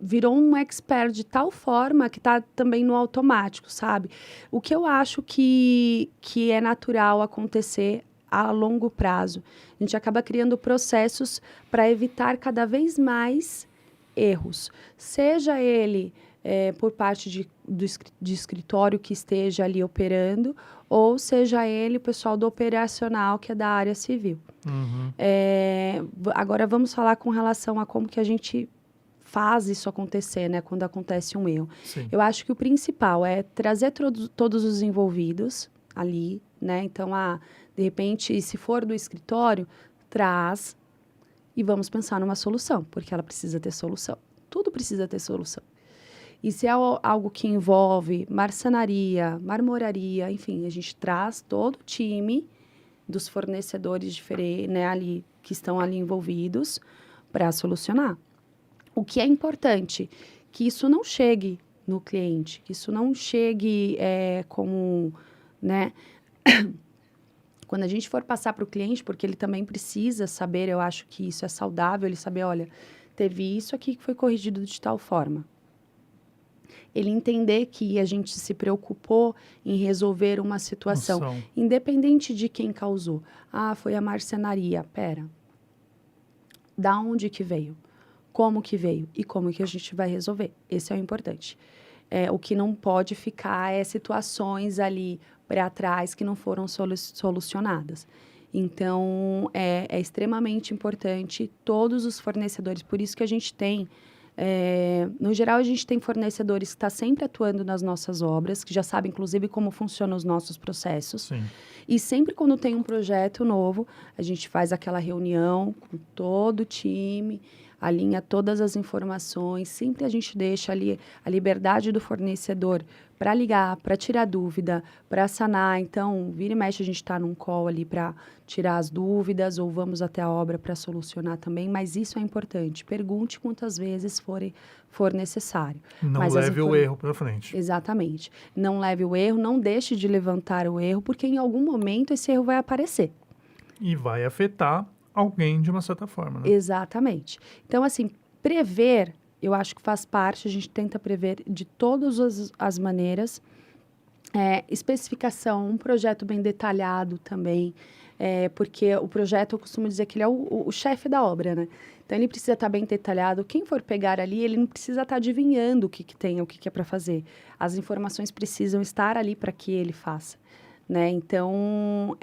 Speaker 2: virou um expert de tal forma que está também no automático, sabe? O que eu acho que é natural acontecer a longo prazo. A gente acaba criando processos para evitar cada vez mais erros. Seja ele por parte de escritório que esteja ali operando, ou seja ele o pessoal do operacional, que é da área civil.
Speaker 1: Uhum.
Speaker 2: Agora, vamos falar com relação a como que a gente faz isso acontecer, né, quando acontece um erro.
Speaker 1: Sim.
Speaker 2: Eu acho que o principal é trazer todos os envolvidos ali, né? Então, de repente, se for do escritório, traz e vamos pensar numa solução, porque ela precisa ter solução. Tudo precisa ter solução. E se é algo que envolve marcenaria, marmoraria, enfim, a gente traz todo o time dos fornecedores diferentes, né, ali, que estão ali envolvidos para solucionar. O que é importante, que isso não chegue no cliente, que isso não chegue como, né? Quando a gente for passar para o cliente, porque ele também precisa saber, eu acho que isso é saudável, ele saber, olha, teve isso aqui que foi corrigido de tal forma. Ele entender que a gente se preocupou em resolver uma situação, independente de quem causou. Foi a marcenaria. Pera, da onde que veio? como que veio e como que a gente vai resolver. Esse é o importante. O que não pode ficar é situações ali para trás que não foram solucionadas. Então, é extremamente importante todos os fornecedores. Por isso que a gente tem, no geral, a gente tem fornecedores que estão sempre atuando nas nossas obras, que já sabem, inclusive, como funcionam os nossos processos.
Speaker 1: Sim.
Speaker 2: E sempre quando tem um projeto novo, a gente faz aquela reunião com todo o time, alinha todas as informações, sempre a gente deixa ali a liberdade do fornecedor para ligar, para tirar dúvida, para sanar. Então, vira e mexe, a gente está num call ali para tirar as dúvidas ou vamos até a obra para solucionar também, mas isso é importante. Pergunte quantas vezes for necessário.
Speaker 1: Não
Speaker 2: mas
Speaker 1: leve o erro para frente.
Speaker 2: Exatamente. Não leve o erro, não deixe de levantar o erro, porque em algum momento esse erro vai aparecer.
Speaker 1: E vai afetar alguém de uma certa forma, né?
Speaker 2: Exatamente. Então, assim, prever, eu acho que faz parte, a gente tenta prever de todas as maneiras. Especificação, um projeto bem detalhado também, porque o projeto, eu costumo dizer que ele é o chefe da obra, né? Então, ele precisa estar bem detalhado. Quem for pegar ali, ele não precisa estar adivinhando o que tem, o que é para fazer. As informações precisam estar ali para que ele faça. Né? Então,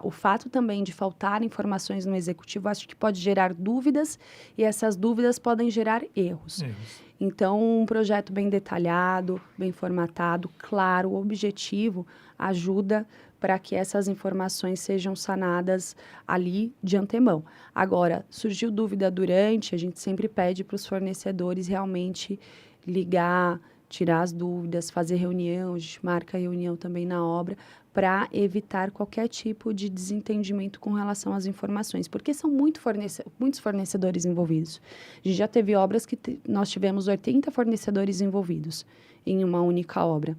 Speaker 2: o fato também de faltar informações no executivo, acho que pode gerar dúvidas e essas dúvidas podem gerar erros. Então, um projeto bem detalhado, bem formatado, claro, objetivo, ajuda para que essas informações sejam sanadas ali de antemão. Agora, surgiu dúvida durante, a gente sempre pede para os fornecedores realmente ligar, tirar as dúvidas, fazer reunião, a gente marca reunião também na obra, para evitar qualquer tipo de desentendimento com relação às informações, porque são muitos fornecedores envolvidos. A gente já teve obras que nós tivemos 80 fornecedores envolvidos em uma única obra.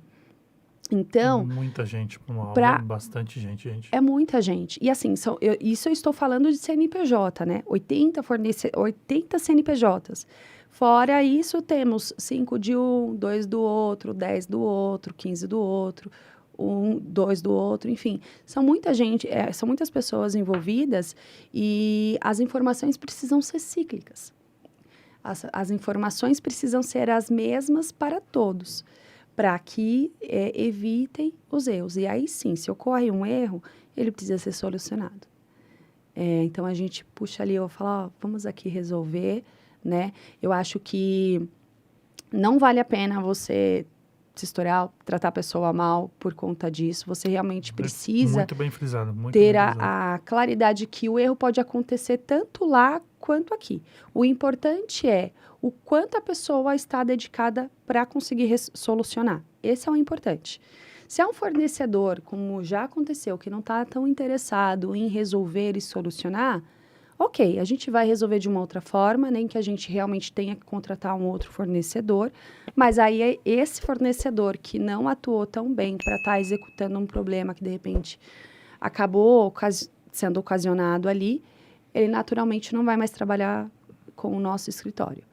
Speaker 2: Então...
Speaker 1: Muita gente para uma obra, bastante gente.
Speaker 2: É muita gente. E assim, isso eu estou falando de CNPJ, né? 80 CNPJs. Fora isso, temos 5 de um, 2 do outro, 10 do outro, 15 do outro, 2 do outro, enfim. São muita gente, são muitas pessoas envolvidas e as informações precisam ser cíclicas. As informações precisam ser as mesmas para todos, para que evitem os erros. E aí sim, se ocorre um erro, ele precisa ser solucionado. Então, a gente puxa ali, eu falo, vamos aqui resolver, né? Eu acho que não vale a pena você se estourar, tratar a pessoa mal por conta disso. Você realmente precisa
Speaker 1: muito bem frisado,
Speaker 2: ter a claridade que o erro pode acontecer tanto lá quanto aqui. O importante é o quanto a pessoa está dedicada para conseguir solucionar. Esse é o importante. Se é um fornecedor, como já aconteceu, que não está tão interessado em resolver e solucionar, ok, a gente vai resolver de uma outra forma, nem que a gente realmente tenha que contratar um outro fornecedor, mas aí é esse fornecedor que não atuou tão bem para estar executando um problema que, de repente, acabou sendo ocasionado ali, ele naturalmente não vai mais trabalhar com o nosso escritório.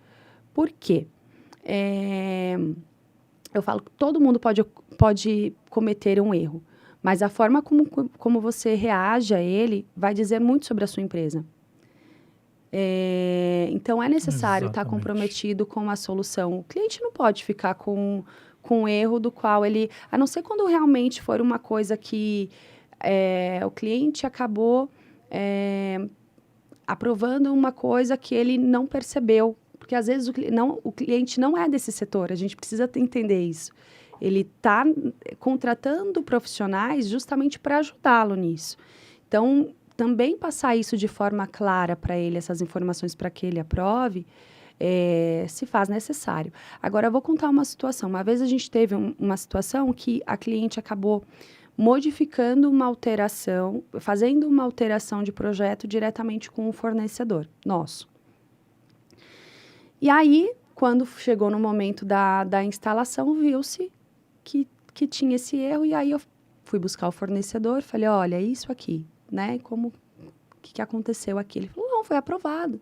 Speaker 2: Por quê? Eu falo que todo mundo pode cometer um erro, mas a forma como você reage a ele vai dizer muito sobre a sua empresa. Então, é necessário estar comprometido com a solução. O cliente não pode ficar com um erro do qual ele... A não ser quando realmente for uma coisa que o cliente acabou aprovando uma coisa que ele não percebeu. Porque, às vezes, o cliente não é desse setor. A gente precisa entender isso. Ele está contratando profissionais justamente para ajudá-lo nisso. Então, também passar isso de forma clara para ele, essas informações para que ele aprove, se faz necessário. Agora, eu vou contar uma situação. Uma vez a gente teve uma situação que a cliente acabou modificando uma alteração, fazendo uma alteração de projeto diretamente com o fornecedor nosso. E aí, quando chegou no momento da instalação, viu-se que tinha esse erro, e aí eu fui buscar o fornecedor, falei, olha, isso aqui, né, o que aconteceu aqui? Ele falou, não, foi aprovado,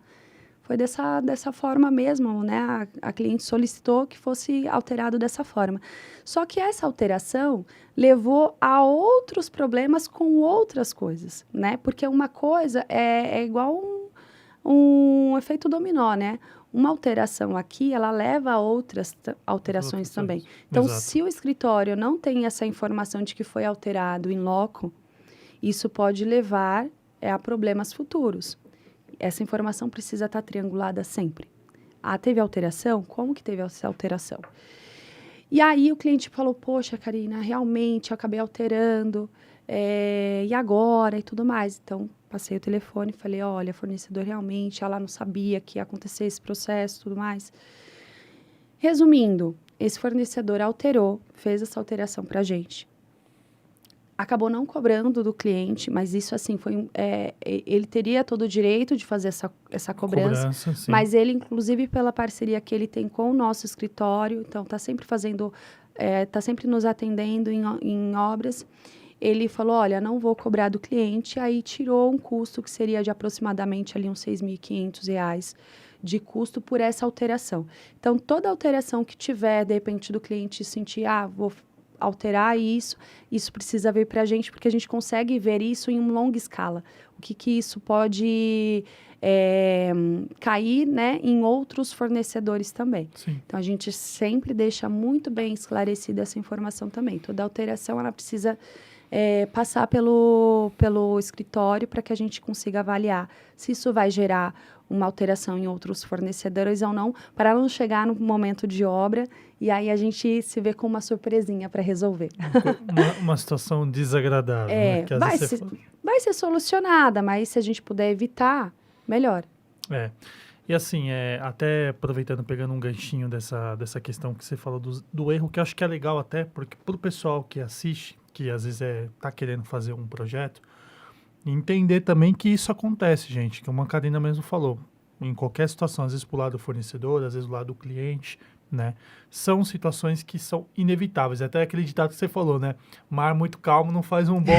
Speaker 2: foi dessa forma mesmo, né, a cliente solicitou que fosse alterado dessa forma. Só que essa alteração levou a outros problemas com outras coisas, né, porque uma coisa é igual um efeito dominó, né? Uma alteração aqui, ela leva a outras alterações também. Então,
Speaker 1: Exato.
Speaker 2: se o escritório não tem essa informação de que foi alterado in loco, isso pode levar a problemas futuros. Essa informação precisa estar triangulada sempre. Ah, teve alteração? Como que teve essa alteração? E aí o cliente falou, poxa, Karina, realmente eu acabei alterando, e agora? E tudo mais. Então, passei o telefone e falei, olha, fornecedor, realmente, ela não sabia que ia acontecer esse processo e tudo mais. Resumindo, esse fornecedor alterou, fez essa alteração para a gente. Acabou não cobrando do cliente, mas isso, assim, ele teria todo o direito de fazer essa cobrança,
Speaker 1: Sim.
Speaker 2: mas ele, inclusive, pela parceria que ele tem com o nosso escritório, então, está sempre está sempre nos atendendo em obras, ele falou, olha, não vou cobrar do cliente, aí tirou um custo que seria de aproximadamente ali uns R$6.500 de custo por essa alteração. Então, toda alteração que tiver, de repente, do cliente sentir, vou alterar isso precisa vir para a gente, porque a gente consegue ver isso em uma longa escala. O que isso pode cair, né, em outros fornecedores também.
Speaker 1: Sim.
Speaker 2: Então, a gente sempre deixa muito bem esclarecida essa informação também. Toda alteração, ela precisa passar pelo escritório para que a gente consiga avaliar se isso vai gerar uma alteração em outros fornecedores ou não, para não chegar no momento de obra e aí a gente se vê com uma surpresinha para resolver.
Speaker 1: Uma situação desagradável. Né? Que
Speaker 2: Vai ser solucionada, mas se a gente puder evitar, melhor.
Speaker 1: E assim, até aproveitando, pegando um ganchinho dessa questão que você falou do erro, que eu acho que é legal até, porque para o pessoal que assiste, que às vezes está querendo fazer um projeto, entender também que isso acontece, gente, que uma Karina mesmo falou, em qualquer situação, às vezes pro lado do fornecedor, às vezes do lado do cliente, né, são situações que são inevitáveis, até aquele ditado que você falou, né, mar muito calmo não faz um bom...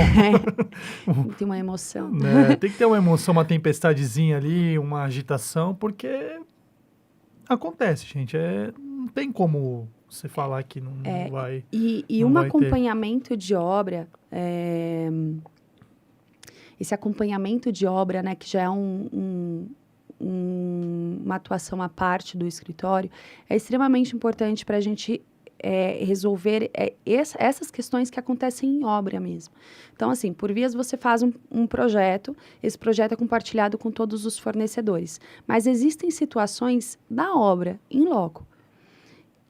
Speaker 2: Tem uma emoção.
Speaker 1: Né? Tem que ter uma emoção, uma tempestadezinha ali, uma agitação, porque acontece, gente, não tem como você falar que não vai...
Speaker 2: E um acompanhamento de obra... Esse acompanhamento de obra, né, que já é uma atuação à parte do escritório, é extremamente importante para a gente resolver essas questões que acontecem em obra mesmo. Então, assim, por vias você faz um projeto, esse projeto é compartilhado com todos os fornecedores, mas existem situações da obra, em loco,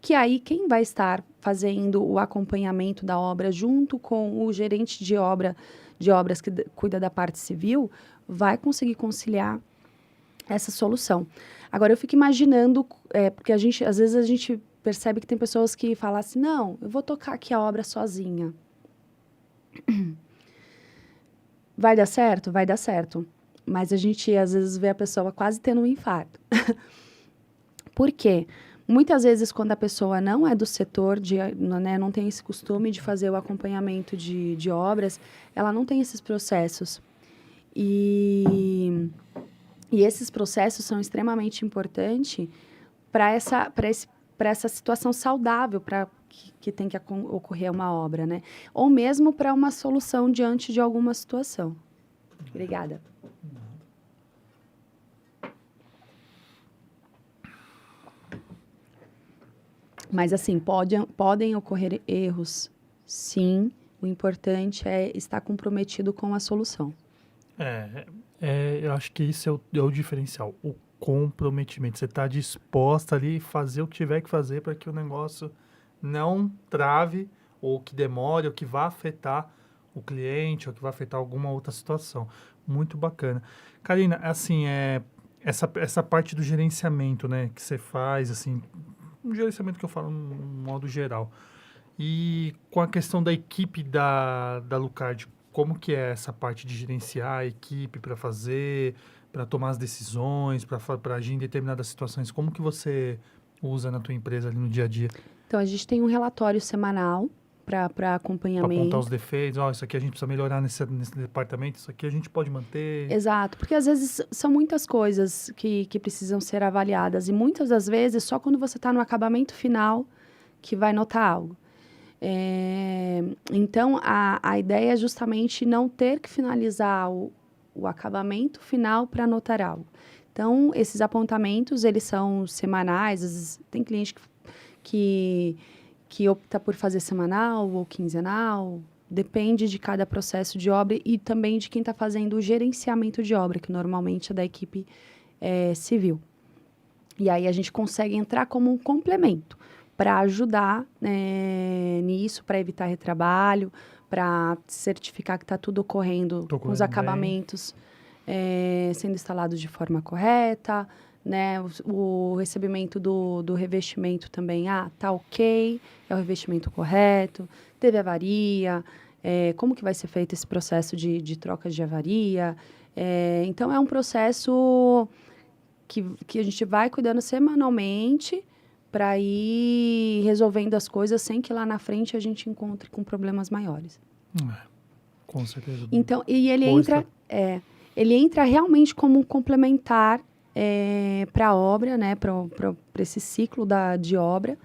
Speaker 2: que aí quem vai estar fazendo o acompanhamento da obra junto com o gerente de obras que cuida da parte civil, vai conseguir conciliar essa solução. Agora, eu fico imaginando, porque às vezes a gente percebe que tem pessoas que falam assim, não, eu vou tocar aqui a obra sozinha. Vai dar certo? Vai dar certo. Mas a gente, às vezes, vê a pessoa quase tendo um infarto. Por quê? Muitas vezes, quando a pessoa não é do setor, né, não tem esse costume de fazer o acompanhamento de obras, ela não tem esses processos. E esses processos são extremamente importantes para essa situação saudável que tem que ocorrer uma obra, né? Ou mesmo para uma solução diante de alguma situação. Obrigada. Mas, assim, podem ocorrer erros, sim. O importante é estar comprometido com a solução.
Speaker 1: Eu acho que isso é o diferencial, o comprometimento. Você está disposta ali a fazer o que tiver que fazer para que o negócio não trave, ou que demore, ou que vá afetar o cliente, ou que vá afetar alguma outra situação. Muito bacana. Karina, assim, essa parte do gerenciamento, né, que você faz, assim, um gerenciamento que eu falo no modo geral. E com a questão da equipe da Lucard, como que é essa parte de gerenciar a equipe para tomar as decisões, para agir em determinadas situações? Como que você usa na tua empresa ali no dia a dia?
Speaker 2: Então, a gente tem um relatório semanal para acompanhamento.
Speaker 1: Para apontar os defeitos, isso aqui a gente precisa melhorar nesse departamento, isso aqui a gente pode manter.
Speaker 2: Exato, porque às vezes são muitas coisas que precisam ser avaliadas e muitas das vezes só quando você está no acabamento final que vai notar algo. Então, a ideia é justamente não ter que finalizar o acabamento final para notar algo. Então, esses apontamentos, eles são semanais. Às vezes, tem cliente que opta por fazer semanal ou quinzenal. Depende de cada processo de obra e também de quem está fazendo o gerenciamento de obra, que normalmente é da equipe civil. E aí a gente consegue entrar como um complemento para ajudar nisso, para evitar retrabalho, para certificar que está tudo ocorrendo com os acabamentos sendo instalados de forma correta, né? O recebimento do revestimento também, tá ok, é o revestimento correto, teve avaria, como que vai ser feito esse processo de troca de avaria. Então, é um processo que a gente vai cuidando semanalmente para ir resolvendo as coisas sem que lá na frente a gente encontre com problemas maiores.
Speaker 1: Com certeza.
Speaker 2: Então, e ele entra realmente como um complementar para a obra, né, para esse ciclo de obra,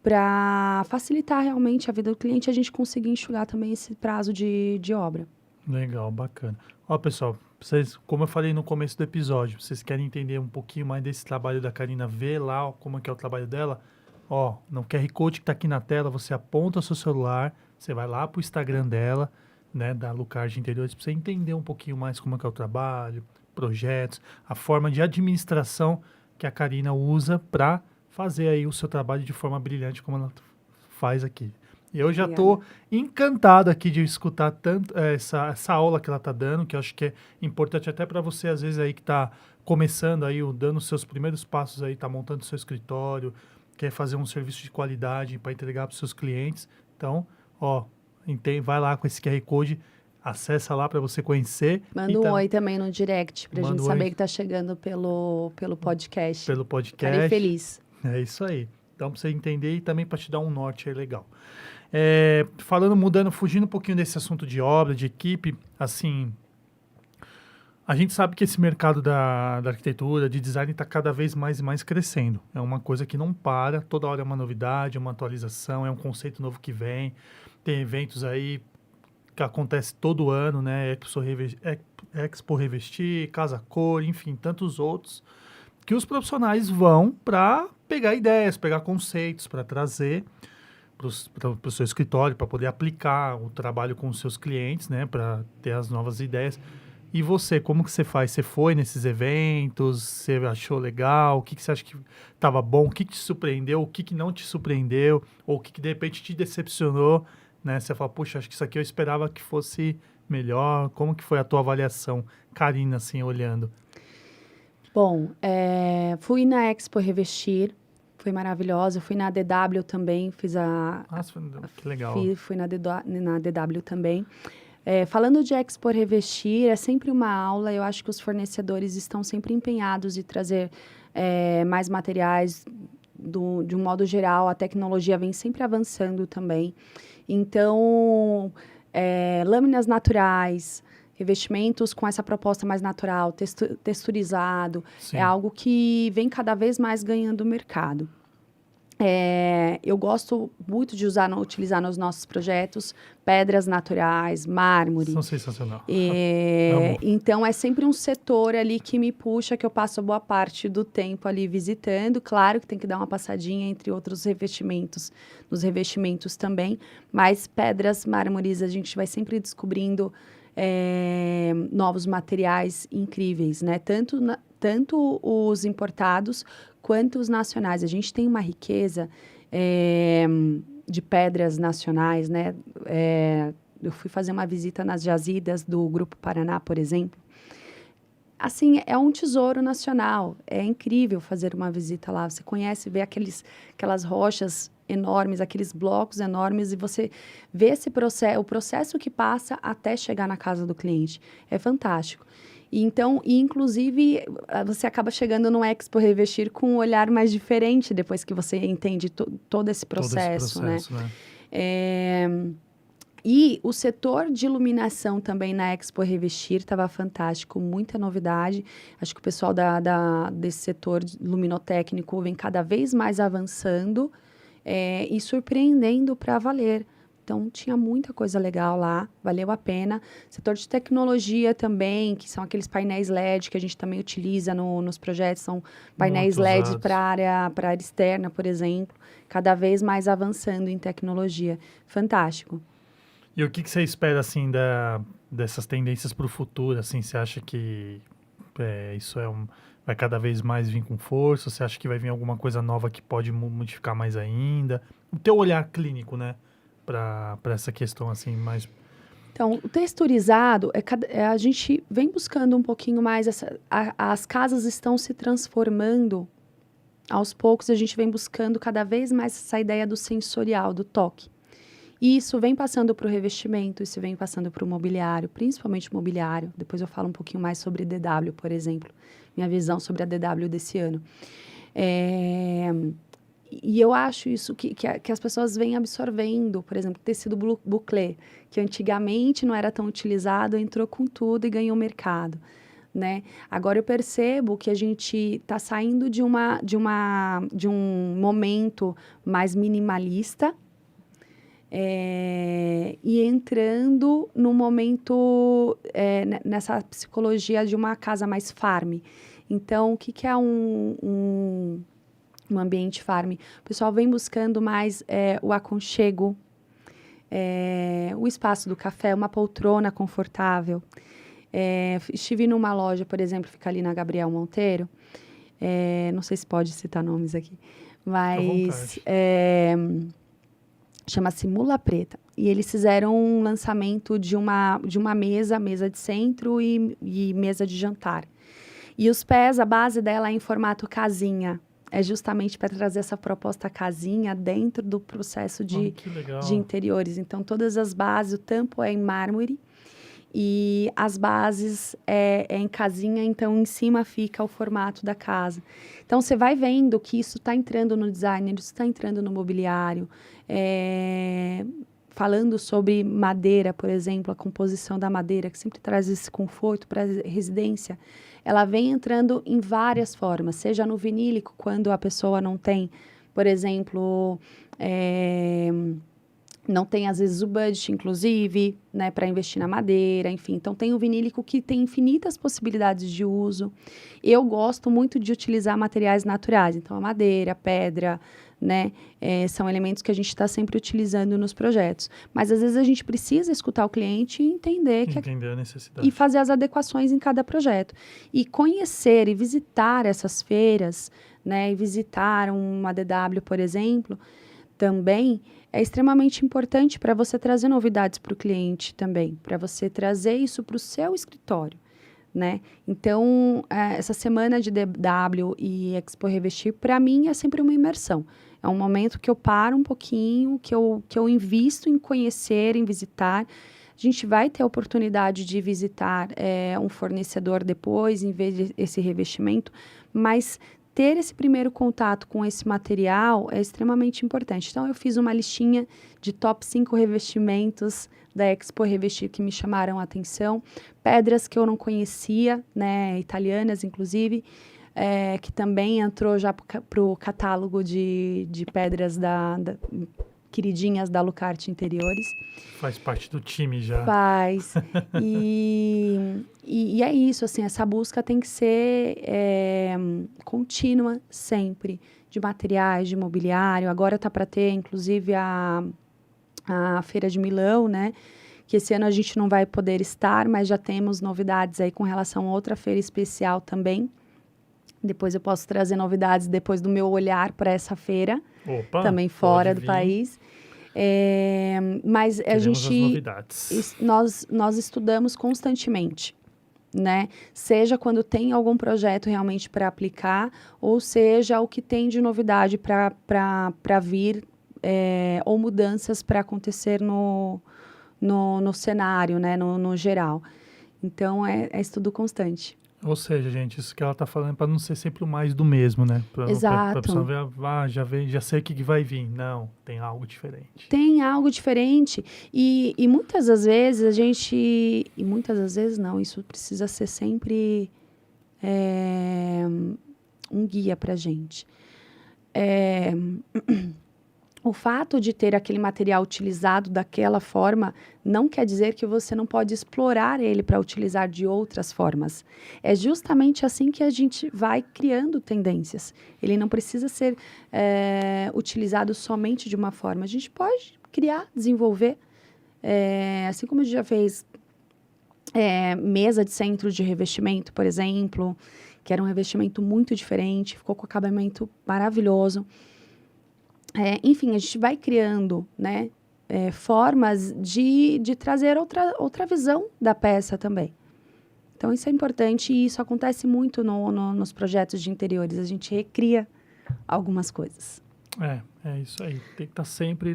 Speaker 2: para facilitar realmente a vida do cliente e a gente conseguir enxugar também esse prazo de obra.
Speaker 1: Legal, bacana. Ó, pessoal, vocês, como eu falei no começo do episódio, vocês querem entender um pouquinho mais desse trabalho da Karina, vê lá como é que é o trabalho dela, ó, no QR Code que tá aqui na tela, você aponta o seu celular, você vai lá pro Instagram dela, né, da Lucard Interiores, para você entender um pouquinho mais como é que é o trabalho, projetos, a forma de administração que a Karina usa para fazer aí o seu trabalho de forma brilhante como ela faz aqui. Eu já estou encantado aqui de escutar tanto essa aula que ela está dando, que eu acho que é importante até para você, às vezes, aí que está começando aí, dando os seus primeiros passos aí, está montando seu escritório, quer fazer um serviço de qualidade para entregar para os seus clientes. Então, ó, vai lá com esse QR Code, acessa lá para você conhecer.
Speaker 2: Manda um oi também no direct, para a gente saber que está chegando pelo podcast.
Speaker 1: Pelo podcast.
Speaker 2: Ficarei feliz.
Speaker 1: É isso aí. Então, para você entender e também para te dar um norte aí legal. Fugindo um pouquinho desse assunto de obra, de equipe, assim, a gente sabe que esse mercado da arquitetura, de design, está cada vez mais e mais crescendo. É uma coisa que não para, toda hora é uma novidade, é uma atualização, é um conceito novo que vem. Tem eventos aí que acontece todo ano, né? Expo Revestir, Casa Cor, enfim, tantos outros, que os profissionais vão para pegar ideias, pegar conceitos, para trazer para o seu escritório, para poder aplicar o trabalho com os seus clientes, né, para ter as novas ideias. E você, como que você faz? Você foi nesses eventos? Você achou legal? O que você acha que estava bom? O que te surpreendeu? O que não te surpreendeu? Ou o que de repente te decepcionou? Né? Você fala, puxa, acho que isso aqui eu esperava que fosse melhor. Como que foi a tua avaliação, Karina, assim, olhando?
Speaker 2: Bom, fui na Expo Revestir. Foi maravilhosa. Fui na DW também, fiz a...
Speaker 1: Nossa, que legal.
Speaker 2: Fui na DW também. Falando de Expo Revestir, é sempre uma aula. Eu acho que os fornecedores estão sempre empenhados em trazer mais materiais. De um modo geral, a tecnologia vem sempre avançando também. Então, lâminas naturais, revestimentos com essa proposta mais natural, texturizado,
Speaker 1: Sim.
Speaker 2: é algo que vem cada vez mais ganhando mercado. Eu gosto muito de utilizar nos nossos projetos pedras naturais, mármore.
Speaker 1: São sensacional.
Speaker 2: Então, é sempre um setor ali que me puxa, que eu passo boa parte do tempo ali visitando. Claro que tem que dar uma passadinha entre outros revestimentos, nos revestimentos também, mas pedras, mármores, a gente vai sempre descobrindo novos materiais incríveis, né? Tanto os importados quanto os nacionais. A gente tem uma riqueza de pedras nacionais, né? Eu fui fazer uma visita nas jazidas do Grupo Paraná, por exemplo. Assim, é um tesouro nacional. É incrível fazer uma visita lá. Você conhece, vê aquelas rochas enormes, aqueles blocos enormes, e você vê o processo que passa até chegar na casa do cliente. É fantástico. Inclusive, você acaba chegando no Expo Revestir com um olhar mais diferente depois que você entende todo esse processo, né? E o setor de iluminação também na Expo Revestir estava fantástico, muita novidade. Acho que o pessoal desse setor luminotécnico vem cada vez mais avançando e surpreendendo para valer, Então, tinha muita coisa legal lá, valeu a pena. Setor de tecnologia também, que são aqueles painéis LED que a gente também utiliza nos projetos, são painéis
Speaker 1: Muito
Speaker 2: LED
Speaker 1: usados.
Speaker 2: para a área externa, por exemplo, cada vez mais avançando em tecnologia. Fantástico.
Speaker 1: E o que você espera, assim, dessas tendências para o futuro? Assim, você acha que isso vai cada vez mais vir com força? Você acha que vai vir alguma coisa nova que pode modificar mais ainda? O teu olhar clínico, né? Para essa questão, assim, mais...
Speaker 2: Então, o texturizado, a gente vem buscando um pouquinho mais, as casas estão se transformando, aos poucos a gente vem buscando cada vez mais essa ideia do sensorial, do toque. E isso vem passando para o revestimento, isso vem passando para o mobiliário, principalmente mobiliário. Depois eu falo um pouquinho mais sobre DW, por exemplo, minha visão sobre a DW desse ano. E eu acho isso que as pessoas vêm absorvendo, por exemplo, tecido bouclé, que antigamente não era tão utilizado, entrou com tudo e ganhou mercado, né? Agora eu percebo que a gente está saindo de um momento mais minimalista e entrando no momento, nessa psicologia de uma casa mais farm. Então, o que é um ambiente farm? O pessoal vem buscando mais o aconchego, o espaço do café, uma poltrona confortável. Estive numa loja, por exemplo, fica ali na Gabriel Monteiro. Não sei se pode citar nomes aqui, mas chama-se Mula Preta. E eles fizeram um lançamento de uma mesa de centro e mesa de jantar. E os pés, a base dela é em formato casinha. É justamente para trazer essa proposta casinha dentro do processo de interiores. Então, todas as bases, o tampo é em mármore e as bases é em casinha, então em cima fica o formato da casa. Então, você vai vendo que isso está entrando no design, isso está entrando no mobiliário. Falando sobre madeira, por exemplo, a composição da madeira, que sempre traz esse conforto para a residência, ela vem entrando em várias formas, seja no vinílico, quando a pessoa não tem, por exemplo, não tem às vezes o budget, inclusive, né, para investir na madeira, enfim. Então, tem o vinílico que tem infinitas possibilidades de uso. Eu gosto muito de utilizar materiais naturais, então a madeira, a pedra, né, são elementos que a gente está sempre utilizando nos projetos. Mas, às vezes, a gente precisa escutar o cliente e entender
Speaker 1: a necessidade.
Speaker 2: E fazer as adequações em cada projeto. E conhecer e visitar essas feiras, né, e visitar uma DW, por exemplo, também é extremamente importante para você trazer novidades para o cliente também, para você trazer isso para o seu escritório, né? Então, essa semana de DW e Expo Revestir, para mim, é sempre uma imersão. É um momento que eu paro um pouquinho, que eu invisto em conhecer, em visitar. A gente vai ter a oportunidade de visitar um fornecedor depois, em vez desse revestimento, mas ter esse primeiro contato com esse material é extremamente importante. Então, eu fiz uma listinha de top 5 revestimentos da Expo Revestir que me chamaram a atenção. Pedras que eu não conhecia, né, italianas, inclusive, que também entrou já para o catálogo de pedras queridinhas da Lucarte Interiores.
Speaker 1: Faz parte do time já.
Speaker 2: Faz. E é isso, assim, essa busca tem que ser contínua sempre, de materiais, de mobiliário. Agora está para ter, inclusive, a Feira de Milão, né? Que esse ano a gente não vai poder estar, mas já temos novidades aí com relação a outra feira especial também. Depois eu posso trazer novidades depois do meu olhar para essa feira.
Speaker 1: Opa,
Speaker 2: também fora do país. Mas a gente, nós estudamos constantemente, né? Seja quando tem algum projeto realmente para aplicar, ou seja o que tem de novidade para vir, ou mudanças para acontecer no cenário, né? No geral. Então, é estudo constante.
Speaker 1: Ou seja, gente, isso que ela está falando é para não ser sempre o mais do mesmo, né?
Speaker 2: Exato.
Speaker 1: Para a pessoa ver, já sei o que vai vir. Não, tem algo diferente.
Speaker 2: Tem algo diferente. E muitas das vezes a gente... E muitas das vezes não, isso precisa ser sempre um guia para a gente. o fato de ter aquele material utilizado daquela forma não quer dizer que você não pode explorar ele para utilizar de outras formas. É justamente assim que a gente vai criando tendências. Ele não precisa ser utilizado somente de uma forma. A gente pode criar, desenvolver, assim como a gente já fez mesa de centro de revestimento, por exemplo, que era um revestimento muito diferente, ficou com acabamento maravilhoso. Enfim, a gente vai criando, né, formas de trazer outra visão da peça também. Então, isso é importante e isso acontece muito nos projetos de interiores. A gente recria algumas coisas.
Speaker 1: É isso aí. Tem que estar sempre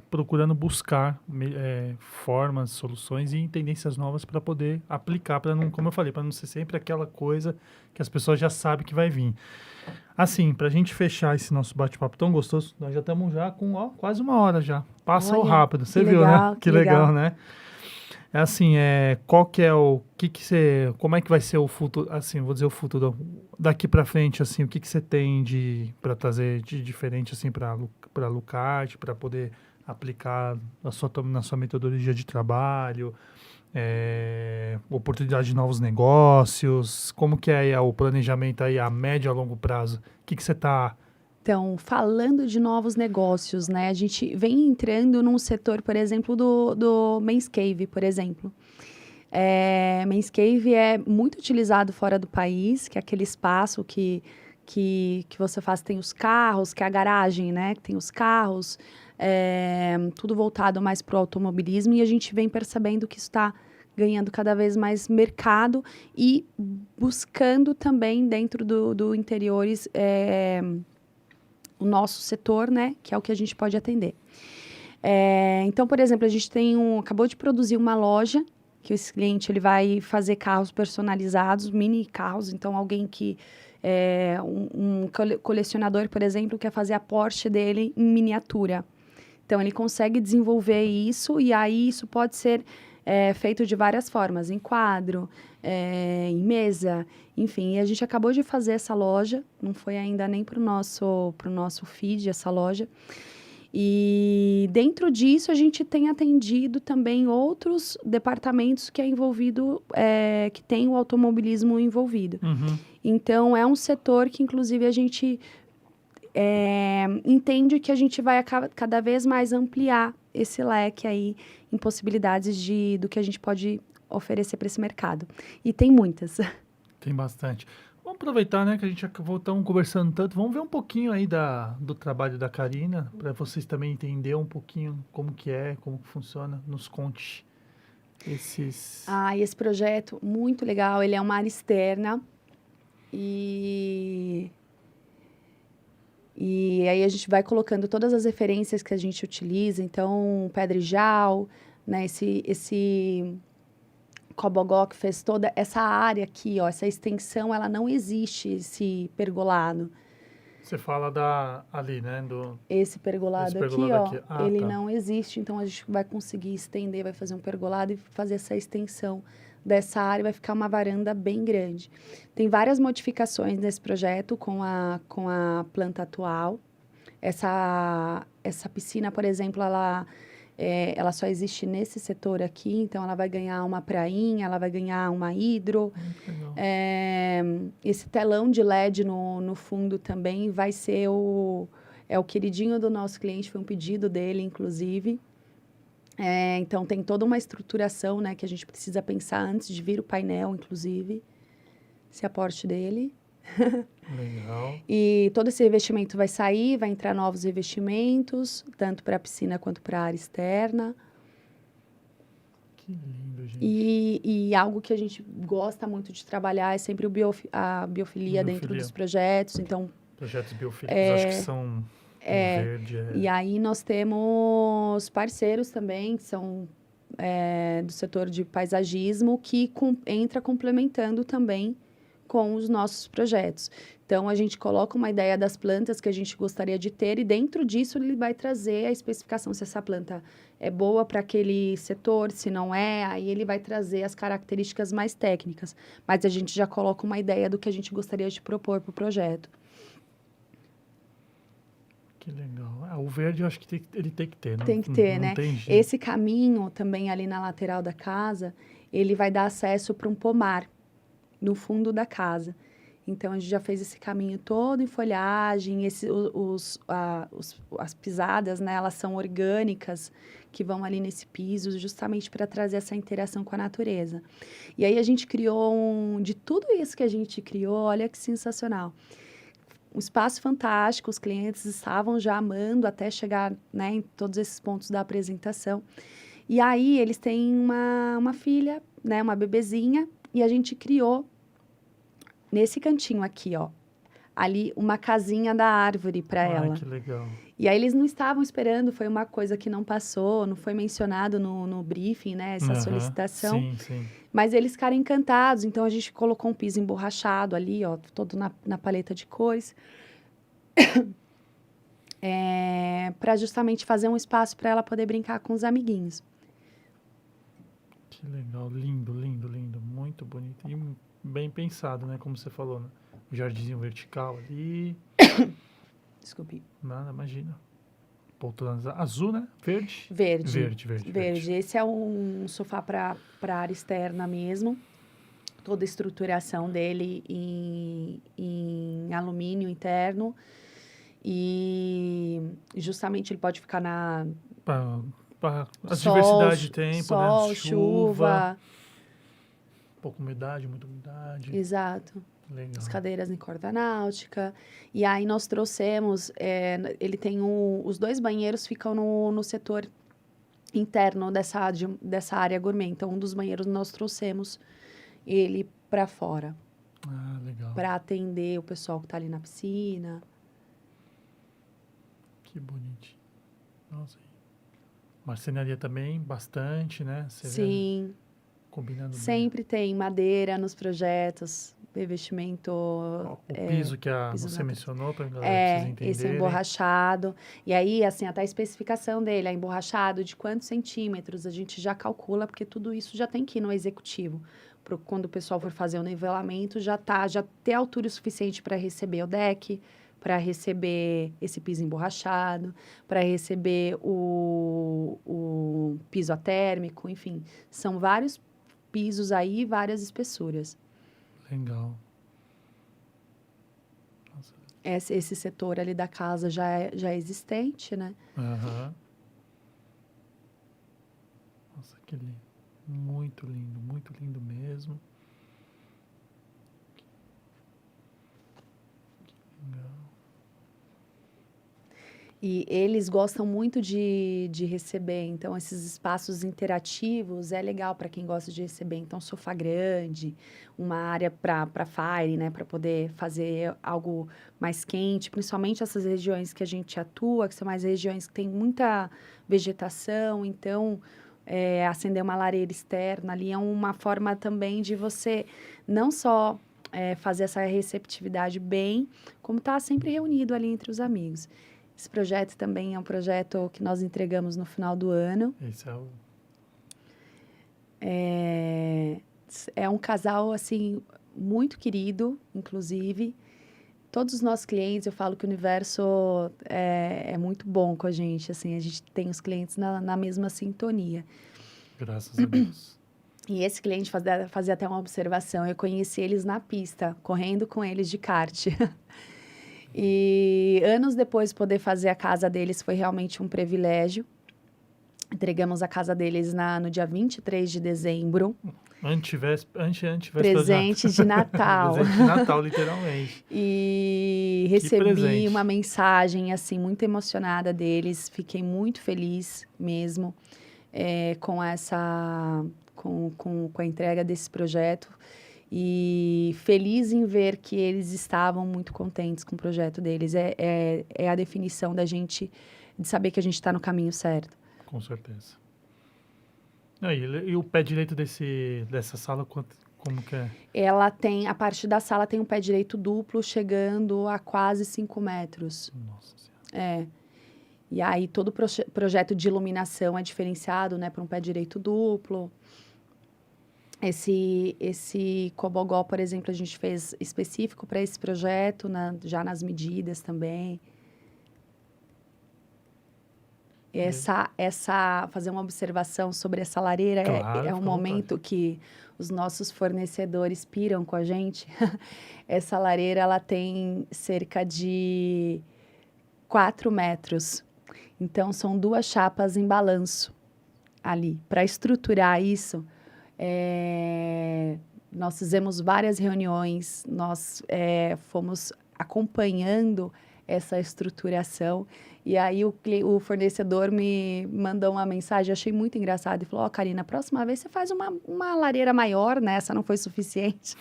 Speaker 1: procurando buscar formas, soluções e tendências novas para poder aplicar, para não, como eu falei, para não ser sempre aquela coisa que as pessoas já sabem que vai vir. Assim, para a gente fechar esse nosso bate-papo tão gostoso, nós já estamos já com quase 1 hora já. Passou rápido, você viu,
Speaker 2: legal,
Speaker 1: né? Que legal, né? É assim, qual que é como é que vai ser o futuro, assim, vou dizer o futuro, daqui para frente, assim, o que você tem para trazer de diferente, assim, para Lucarte, para poder aplicar na sua metodologia de trabalho, oportunidade de novos negócios, como que é o planejamento aí a médio e a longo prazo? O que você está...
Speaker 2: Então, falando de novos negócios, né? A gente vem entrando num setor, por exemplo, do Men's Cave, por exemplo. Men's Cave é muito utilizado fora do país, que é aquele espaço que você faz, tem os carros, que é a garagem, né? Tem os carros, tudo voltado mais para o automobilismo, e a gente vem percebendo que isso está ganhando cada vez mais mercado e buscando também dentro do interiores o nosso setor, né, que é o que a gente pode atender. Então, por exemplo, a gente acabou de produzir uma loja, que esse cliente ele vai fazer carros personalizados, mini carros, então alguém que um colecionador, por exemplo, quer fazer a Porsche dele em miniatura. Então, ele consegue desenvolver isso, e aí isso pode ser feito de várias formas, em quadro, em mesa, enfim. E a gente acabou de fazer essa loja, não foi ainda nem para o nosso feed essa loja. E dentro disso a gente tem atendido também outros departamentos que que tem o automobilismo envolvido.
Speaker 1: Uhum.
Speaker 2: Então, é um setor que, inclusive, a gente entende que a gente vai cada vez mais ampliar esse leque aí em possibilidades do que a gente pode oferecer para esse mercado. E tem muitas.
Speaker 1: Tem bastante. Vamos aproveitar, né, que a gente já estamos conversando tanto. Vamos ver um pouquinho aí do trabalho da Karina, para vocês também entenderem um pouquinho como que funciona. Nos conte
Speaker 2: esse projeto, muito legal. Ele é uma área externa. E aí a gente vai colocando todas as referências que a gente utiliza. Então, pedrijal, né, esse Cobogó que fez toda essa área aqui, ó, essa extensão, ela não existe, esse pergolado.
Speaker 1: Você fala ali, né?
Speaker 2: Esse pergolado aqui, ó, ele
Speaker 1: tá.
Speaker 2: não existe, então a gente vai conseguir estender, vai fazer um pergolado e fazer essa extensão dessa área, vai ficar uma varanda bem grande. Tem várias modificações nesse projeto com a planta atual. Essa piscina, por exemplo, ela só existe nesse setor aqui, então ela vai ganhar uma prainha, ela vai ganhar uma hidro. Esse telão de LED no fundo também vai ser o queridinho do nosso cliente, foi um pedido dele, inclusive. Então, tem toda uma estruturação, né, que a gente precisa pensar antes de vir o painel, inclusive, esse aporte dele.
Speaker 1: Legal.
Speaker 2: E todo esse revestimento vai sair, vai entrar novos revestimentos, tanto para a piscina quanto para a área externa.
Speaker 1: Que lindo, gente.
Speaker 2: E algo que a gente gosta muito de trabalhar é sempre a biofilia dentro dos projetos. Então,
Speaker 1: projetos biofílicos, acho que são verde.
Speaker 2: E aí nós temos parceiros também, que são do setor de paisagismo, que entra complementando também com os nossos projetos. Então, a gente coloca uma ideia das plantas que a gente gostaria de ter e dentro disso ele vai trazer a especificação se essa planta é boa para aquele setor, se não é, aí ele vai trazer as características mais técnicas. Mas a gente já coloca uma ideia do que a gente gostaria de propor para o projeto.
Speaker 1: Que legal. O verde eu acho que ele tem que ter, né?
Speaker 2: Tem que ter, né?
Speaker 1: Tem jeito.
Speaker 2: Esse caminho também ali na lateral da casa, ele vai dar acesso para um pomar no fundo da casa. Então, a gente já fez esse caminho todo em folhagem, as pisadas, né, elas são orgânicas, que vão ali nesse piso, justamente para trazer essa interação com a natureza. E aí, a gente criou de tudo isso que a gente criou, olha que sensacional. Um espaço fantástico, os clientes estavam já amando até chegar, né, em todos esses pontos da apresentação. E aí, eles têm uma filha, né, uma bebezinha, e a gente criou nesse cantinho aqui, ó, ali uma casinha da árvore para ela.
Speaker 1: Que legal.
Speaker 2: E aí eles não estavam esperando, foi uma coisa que não passou, não foi mencionado no briefing, né, essa solicitação.
Speaker 1: Sim, sim.
Speaker 2: Mas eles ficaram encantados, então a gente colocou um piso emborrachado ali, ó, todo na paleta de cores. Para justamente fazer um espaço para ela poder brincar com os amiguinhos.
Speaker 1: Que legal, lindo, lindo, lindo, muito bonito. E bem pensado, né? Como você falou, né? O jardinzinho vertical ali.
Speaker 2: Desculpe.
Speaker 1: Nada, imagina. Poltronas azul, né? Verde?
Speaker 2: Verde. Esse é um sofá para área externa mesmo. Toda a estruturação dele em alumínio interno. E justamente ele pode ficar na...
Speaker 1: Para a diversidade de tempo,
Speaker 2: sol,
Speaker 1: né?
Speaker 2: chuva.
Speaker 1: Pouca umidade, muita umidade.
Speaker 2: Exato.
Speaker 1: Legal.
Speaker 2: As cadeiras em corda náutica. E aí nós trouxemos... ele tem os 2 banheiros ficam no setor interno dessa área gourmet. Então, um dos banheiros nós trouxemos ele para fora.
Speaker 1: Ah, legal.
Speaker 2: Para atender o pessoal que está ali na piscina.
Speaker 1: Que bonitinho. Nossa. Marcenaria também, bastante, né? Você
Speaker 2: Sim.
Speaker 1: Vê, combinando
Speaker 2: Sempre tem madeira nos projetos, revestimento...
Speaker 1: O piso que você mencionou, para a galera vocês entenderem.
Speaker 2: Esse é emborrachado. E aí, assim, até a especificação dele, é emborrachado de quantos centímetros, a gente já calcula, porque tudo isso já tem que ir no executivo. Quando o pessoal for fazer o nivelamento, já ter altura o suficiente para receber o deck, para receber esse piso emborrachado, para receber o piso atérmico, enfim. São vários pisos aí, várias espessuras.
Speaker 1: Legal.
Speaker 2: Nossa. Esse setor ali da casa já é existente, né?
Speaker 1: Aham. Nossa, que lindo. Muito lindo mesmo. Que legal.
Speaker 2: E eles gostam muito de receber, então esses espaços interativos é legal para quem gosta de receber. Então, sofá grande, uma área para fire, né, para poder fazer algo mais quente, principalmente essas regiões que a gente atua, que são mais regiões que tem muita vegetação, então acender uma lareira externa ali é uma forma também de você não só fazer essa receptividade bem, como estar sempre reunido ali entre os amigos. Esse projeto também é um projeto que nós entregamos no final do ano.
Speaker 1: Esse é o...
Speaker 2: É um casal, assim, muito querido, inclusive. Todos os nossos clientes, eu falo que o universo é muito bom com a gente. Assim, a gente tem os clientes na mesma sintonia.
Speaker 1: Graças a Deus.
Speaker 2: E esse cliente fazia até uma observação. Eu conheci eles na pista, correndo com eles de kart. E anos depois, poder fazer a casa deles foi realmente um privilégio. Entregamos a casa deles no dia 23 de dezembro. Presente de Natal.
Speaker 1: Presente de Natal, literalmente.
Speaker 2: E recebi uma mensagem, assim, muito emocionada deles. Fiquei muito feliz mesmo com a entrega desse projeto. E feliz em ver que eles estavam muito contentes com o projeto deles. É a definição da gente, de saber que a gente está no caminho certo.
Speaker 1: Com certeza. E o pé direito dessa sala, como que é?
Speaker 2: Ela tem, a parte da sala tem um pé direito duplo, chegando a quase 5 metros.
Speaker 1: Nossa Senhora.
Speaker 2: E aí, todo o projeto de iluminação é diferenciado, né, para um pé direito duplo. Esse cobogó, por exemplo, a gente fez específico para esse projeto, já nas medidas também. Fazer uma observação sobre essa lareira
Speaker 1: Claro,
Speaker 2: é um
Speaker 1: fica à
Speaker 2: momento que os nossos fornecedores piram com a gente. Essa lareira, ela tem cerca de 4 metros. Então, são 2 chapas em balanço ali. Para estruturar isso, nós fizemos várias reuniões, nós fomos acompanhando essa estruturação. E aí o fornecedor me mandou uma mensagem, achei muito engraçado, e falou, ó, Karina, próxima vez você faz uma lareira maior, né? Essa não foi suficiente.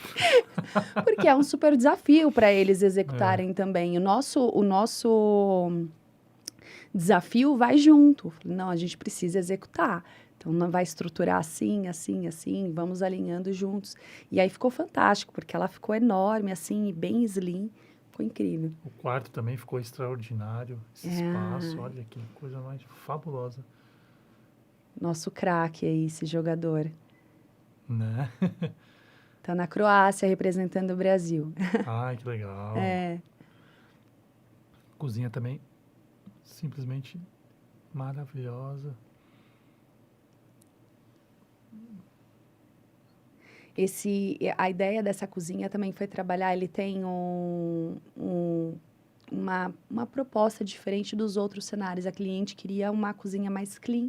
Speaker 2: Porque é um super desafio para eles executarem também. O nosso desafio vai junto. Não, a gente precisa executar. Então, não vai estruturar assim, assim, assim, vamos alinhando juntos. E aí ficou fantástico, porque ela ficou enorme, assim, e bem slim. Ficou incrível.
Speaker 1: O quarto também ficou extraordinário. Esse espaço, olha que coisa mais fabulosa.
Speaker 2: Nosso craque aí, esse jogador.
Speaker 1: Né?
Speaker 2: Tá na Croácia representando o Brasil.
Speaker 1: Ai, que legal. Cozinha também simplesmente maravilhosa.
Speaker 2: A ideia dessa cozinha também foi trabalhar, ele tem uma proposta diferente dos outros cenários. A cliente queria uma cozinha mais clean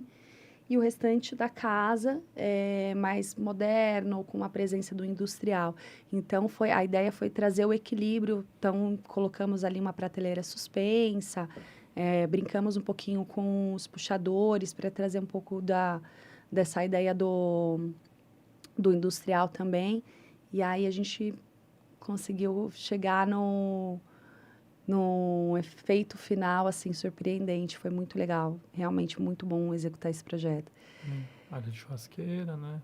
Speaker 2: e o restante da casa mais moderno, com a presença do industrial. Então, a ideia foi trazer o equilíbrio. Então, colocamos ali uma prateleira suspensa, brincamos um pouquinho com os puxadores para trazer um pouco dessa ideia do industrial também. E aí a gente conseguiu chegar num efeito final, assim, surpreendente. Foi muito legal. Realmente muito bom executar esse projeto.
Speaker 1: Área de churrasqueira, né?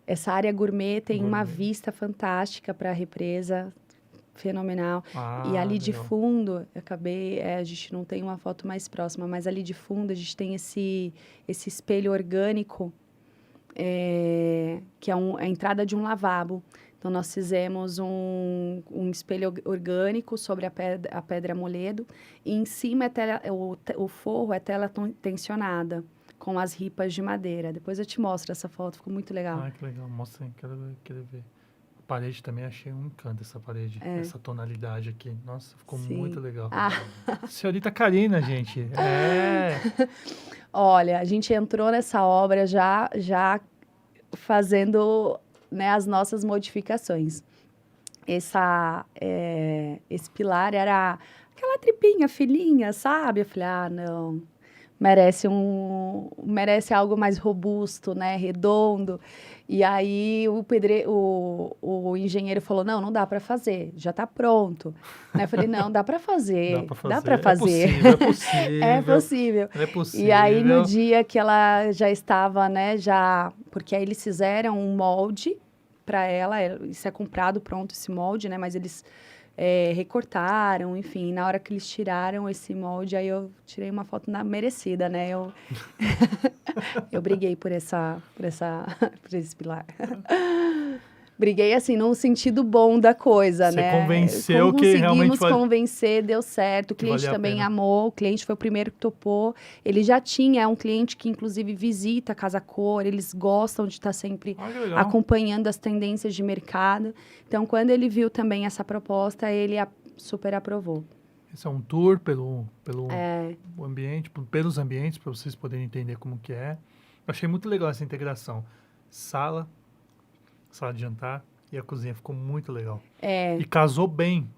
Speaker 2: Essa área gourmet tem uma vista fantástica para a represa, fenomenal. E ali de fundo, a gente não tem uma foto mais próxima, mas ali de fundo a gente tem esse espelho orgânico, que é a entrada de um lavabo. Então, nós fizemos um espelho orgânico sobre a pedra moledo e em cima o forro é tela tensionada com as ripas de madeira. Depois eu te mostro essa foto, ficou muito legal.
Speaker 1: Ah, que legal. Mostra aí, quero ver. A parede também, achei um encanto essa parede, essa tonalidade aqui. Nossa, ficou muito legal. Senhorita Karina, gente.
Speaker 2: Olha, a gente entrou nessa obra já fazendo, né, as nossas modificações. Esse pilar era aquela tripinha fininha, sabe? Eu falei, não, merece algo mais robusto, né, redondo. E aí o engenheiro falou, não dá para fazer, já está pronto. Eu falei, não, dá para fazer, dá para fazer.
Speaker 1: É possível.
Speaker 2: É possível.
Speaker 1: É possível.
Speaker 2: E aí no dia que ela já estava, né, porque aí eles fizeram um molde para ela, isso é comprado pronto esse molde, né, mas eles recortaram, enfim, na hora que eles tiraram esse molde, aí eu tirei uma foto merecida, né, eu briguei por esse pilar. Briguei, assim, num sentido bom da coisa, né?
Speaker 1: Você convenceu que realmente
Speaker 2: conseguimos convencer, deu certo. O cliente também amou, o cliente foi o primeiro que topou. Ele já tinha, um cliente que, inclusive, visita a Casa Cor, eles gostam de estar sempre acompanhando as tendências de mercado. Então, quando ele viu também essa proposta, ele super aprovou.
Speaker 1: Esse é um tour pelo ambiente, pelos ambientes, para vocês poderem entender como que é. Eu achei muito legal essa integração. Sala de jantar e a cozinha ficou muito legal. E casou bem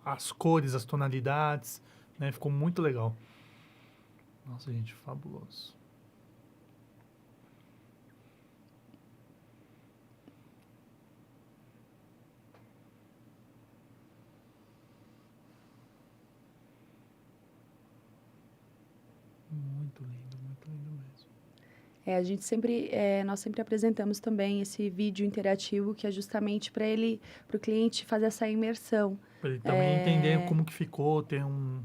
Speaker 1: as cores, as tonalidades, né? Ficou muito legal. Nossa, gente, fabuloso. Muito lindo mesmo.
Speaker 2: Nós sempre apresentamos também esse vídeo interativo que é justamente para o cliente fazer essa imersão.
Speaker 1: Para ele também entender como que ficou, ter uma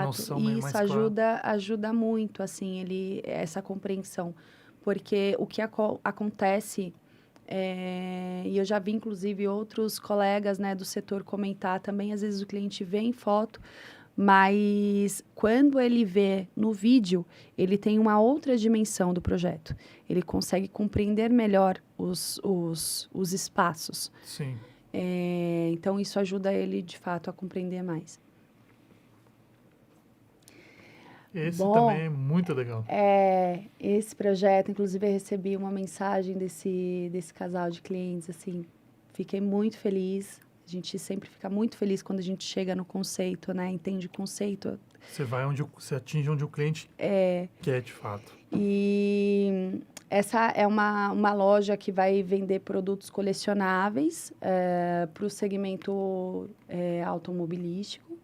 Speaker 1: noção mais clara.
Speaker 2: Exato, ajuda muito, assim, essa compreensão. Porque o que acontece, e eu já vi, inclusive, outros colegas, né, do setor comentar também, às vezes o cliente vê em foto, Mas quando ele vê no vídeo, ele tem uma outra dimensão do projeto. Ele consegue compreender melhor os espaços.
Speaker 1: Sim.
Speaker 2: Então, isso ajuda ele, de fato, a compreender mais.
Speaker 1: Esse também é muito legal.
Speaker 2: Esse projeto, inclusive, eu recebi uma mensagem desse casal de clientes, assim, fiquei muito feliz. A gente sempre fica muito feliz quando a gente chega no conceito, né? Entende o conceito.
Speaker 1: Você atinge onde o cliente quer, de fato.
Speaker 2: E essa é uma loja que vai vender produtos colecionáveis para o segmento automobilístico.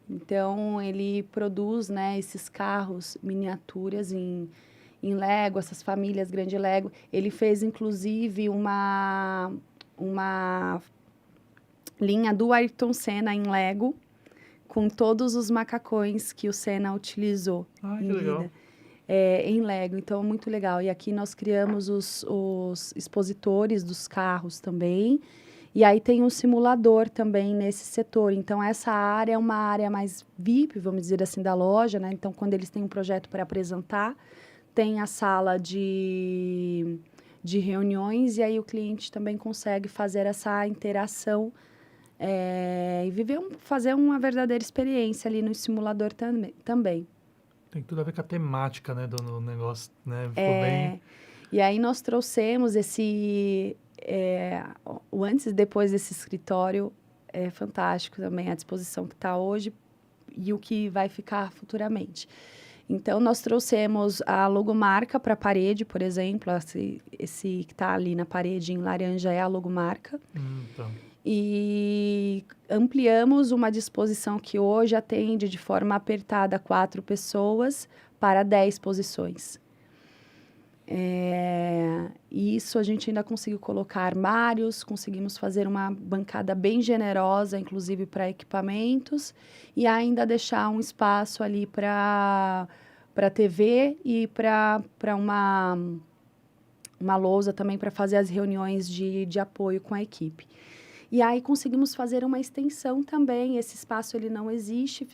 Speaker 2: Então, ele produz, né, esses carros miniaturas em Lego, essas famílias grande Lego. Ele fez, inclusive, uma linha do Ayrton Senna em Lego, com todos os macacões que o Senna utilizou
Speaker 1: em vida. Legal.
Speaker 2: Em Lego. Então, muito legal. E aqui nós criamos os expositores dos carros também. E aí tem um simulador também nesse setor. Então, essa área é uma área mais VIP, vamos dizer assim, da loja, né? Então, quando eles têm um projeto para apresentar, tem a sala de reuniões e aí o cliente também consegue fazer essa interação e fazer uma verdadeira experiência ali no simulador também.
Speaker 1: Tem tudo a ver com a temática, né, do negócio, né? Ficou bem...
Speaker 2: E aí nós trouxemos o antes e depois desse escritório é fantástico também, a disposição que está hoje e o que vai ficar futuramente. Então, nós trouxemos a logomarca para a parede, por exemplo, esse que está ali na parede em laranja é a logomarca.
Speaker 1: Então.
Speaker 2: E ampliamos uma disposição que hoje atende de forma apertada 4 pessoas para 10 posições. E isso a gente ainda conseguiu colocar armários, conseguimos fazer uma bancada bem generosa, inclusive para equipamentos, e ainda deixar um espaço ali para TV e para uma lousa também para fazer as reuniões de apoio com a equipe. E aí conseguimos fazer uma extensão também, esse espaço ele não existe,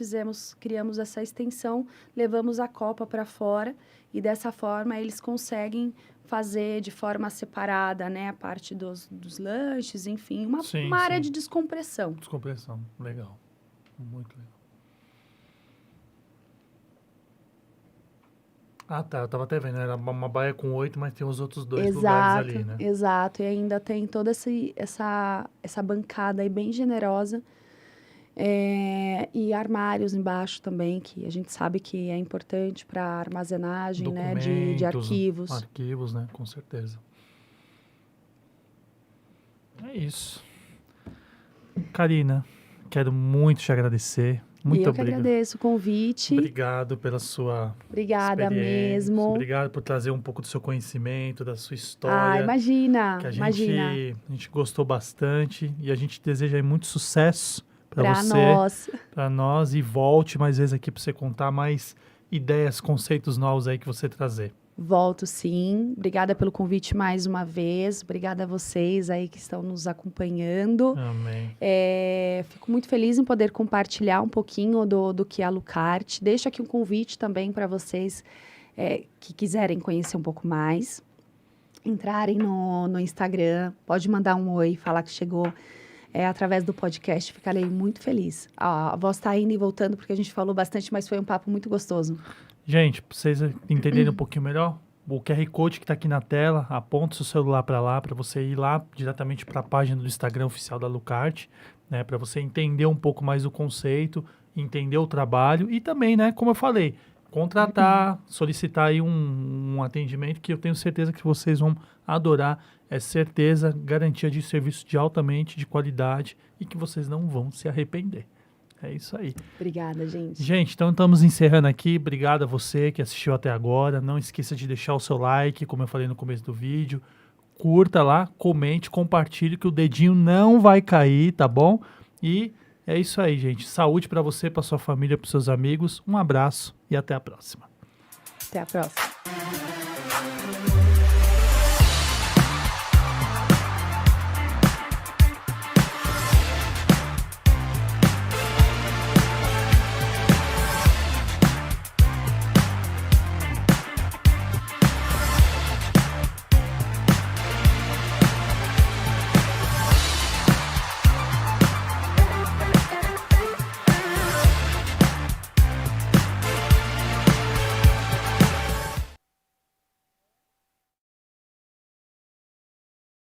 Speaker 2: criamos essa extensão, levamos a copa para fora e dessa forma eles conseguem fazer de forma separada, né, a parte dos lanches, enfim, uma área de descompressão.
Speaker 1: Descompressão, legal, muito legal. Ah, tá, eu tava até vendo, era uma baia com 8, mas tem os outros 2 lugares ali, né?
Speaker 2: Exato, e ainda tem toda essa bancada aí bem generosa, e armários embaixo também, que a gente sabe que é importante para armazenagem, né, de arquivos.
Speaker 1: Arquivos, né, com certeza. É isso. Karina, quero muito te agradecer. Muito
Speaker 2: obrigado. Eu que agradeço o convite.
Speaker 1: Obrigado pela sua
Speaker 2: Obrigada mesmo.
Speaker 1: Obrigado por trazer um pouco do seu conhecimento, da sua história.
Speaker 2: Imagina,
Speaker 1: que a gente gostou bastante e a gente deseja aí muito sucesso para você, para nós, e volte mais vezes aqui para você contar mais ideias, conceitos novos aí que você trazer.
Speaker 2: Volto sim. Obrigada pelo convite mais uma vez. Obrigada a vocês aí que estão nos acompanhando.
Speaker 1: Amém.
Speaker 2: Fico muito feliz em poder compartilhar um pouquinho do que é a Lucarte. Deixo aqui um convite também para vocês que quiserem conhecer um pouco mais. Entrarem no Instagram. Pode mandar um oi, falar que chegou através do podcast. Ficarei muito feliz. A voz está indo e voltando porque a gente falou bastante, mas foi um papo muito gostoso.
Speaker 1: Gente, para vocês entenderem um pouquinho melhor, o QR Code que está aqui na tela, aponta seu celular para lá, para você ir lá diretamente para a página do Instagram oficial da Lucarte, né, para você entender um pouco mais o conceito, entender o trabalho e também, né, como eu falei, contratar, solicitar aí um atendimento que eu tenho certeza que vocês vão adorar. É certeza, garantia de serviço de qualidade e que vocês não vão se arrepender. É isso aí.
Speaker 2: Obrigada, gente.
Speaker 1: Gente, então estamos encerrando aqui. Obrigado a você que assistiu até agora. Não esqueça de deixar o seu like, como eu falei no começo do vídeo. Curta lá, comente, compartilhe, que o dedinho não vai cair, tá bom? E é isso aí, gente. Saúde para você, para sua família, para seus amigos. Um abraço e até a próxima.
Speaker 2: Até a próxima.